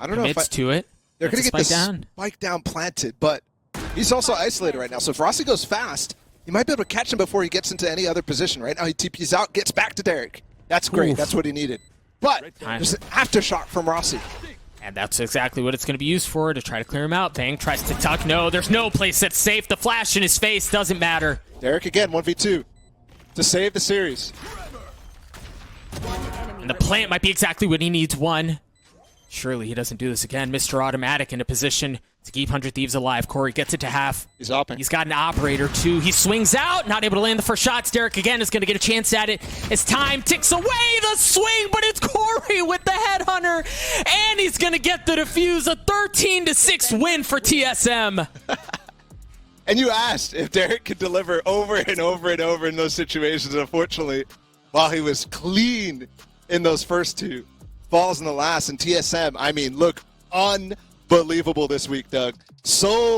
I don't know if to it. They're going to get the spike down planted, but he's also isolated right now. So if Rossi goes fast, you might be able to catch him before he gets into any other position. Right now he TPs out, gets back to Derek. That's great. Oof. That's what he needed. But there's an aftershock from Rossi. And that's exactly what it's going to be used for, to try to clear him out. Bang tries to tuck. No, there's no place that's safe. The flash in his face doesn't matter. Derek again, 1v2 to save the series. And the plant might be exactly what he needs. 1. Surely he doesn't do this again. Mr. Automatic in a position to keep 100 Thieves alive. Corey gets it to half. He's opping. He's got an operator too. He swings out, not able to land the first shots. Derek again is going to get a chance at it. As time ticks away, the swing, but it's Corey with the headhunter, and he's going to get the defuse. A 13-6 win for TSM. And you asked if Derek could deliver over and over and over in those situations. Unfortunately, while he was clean in those first two, falls in the last. And TSM, I mean, look, unbelievable this week, Doug. So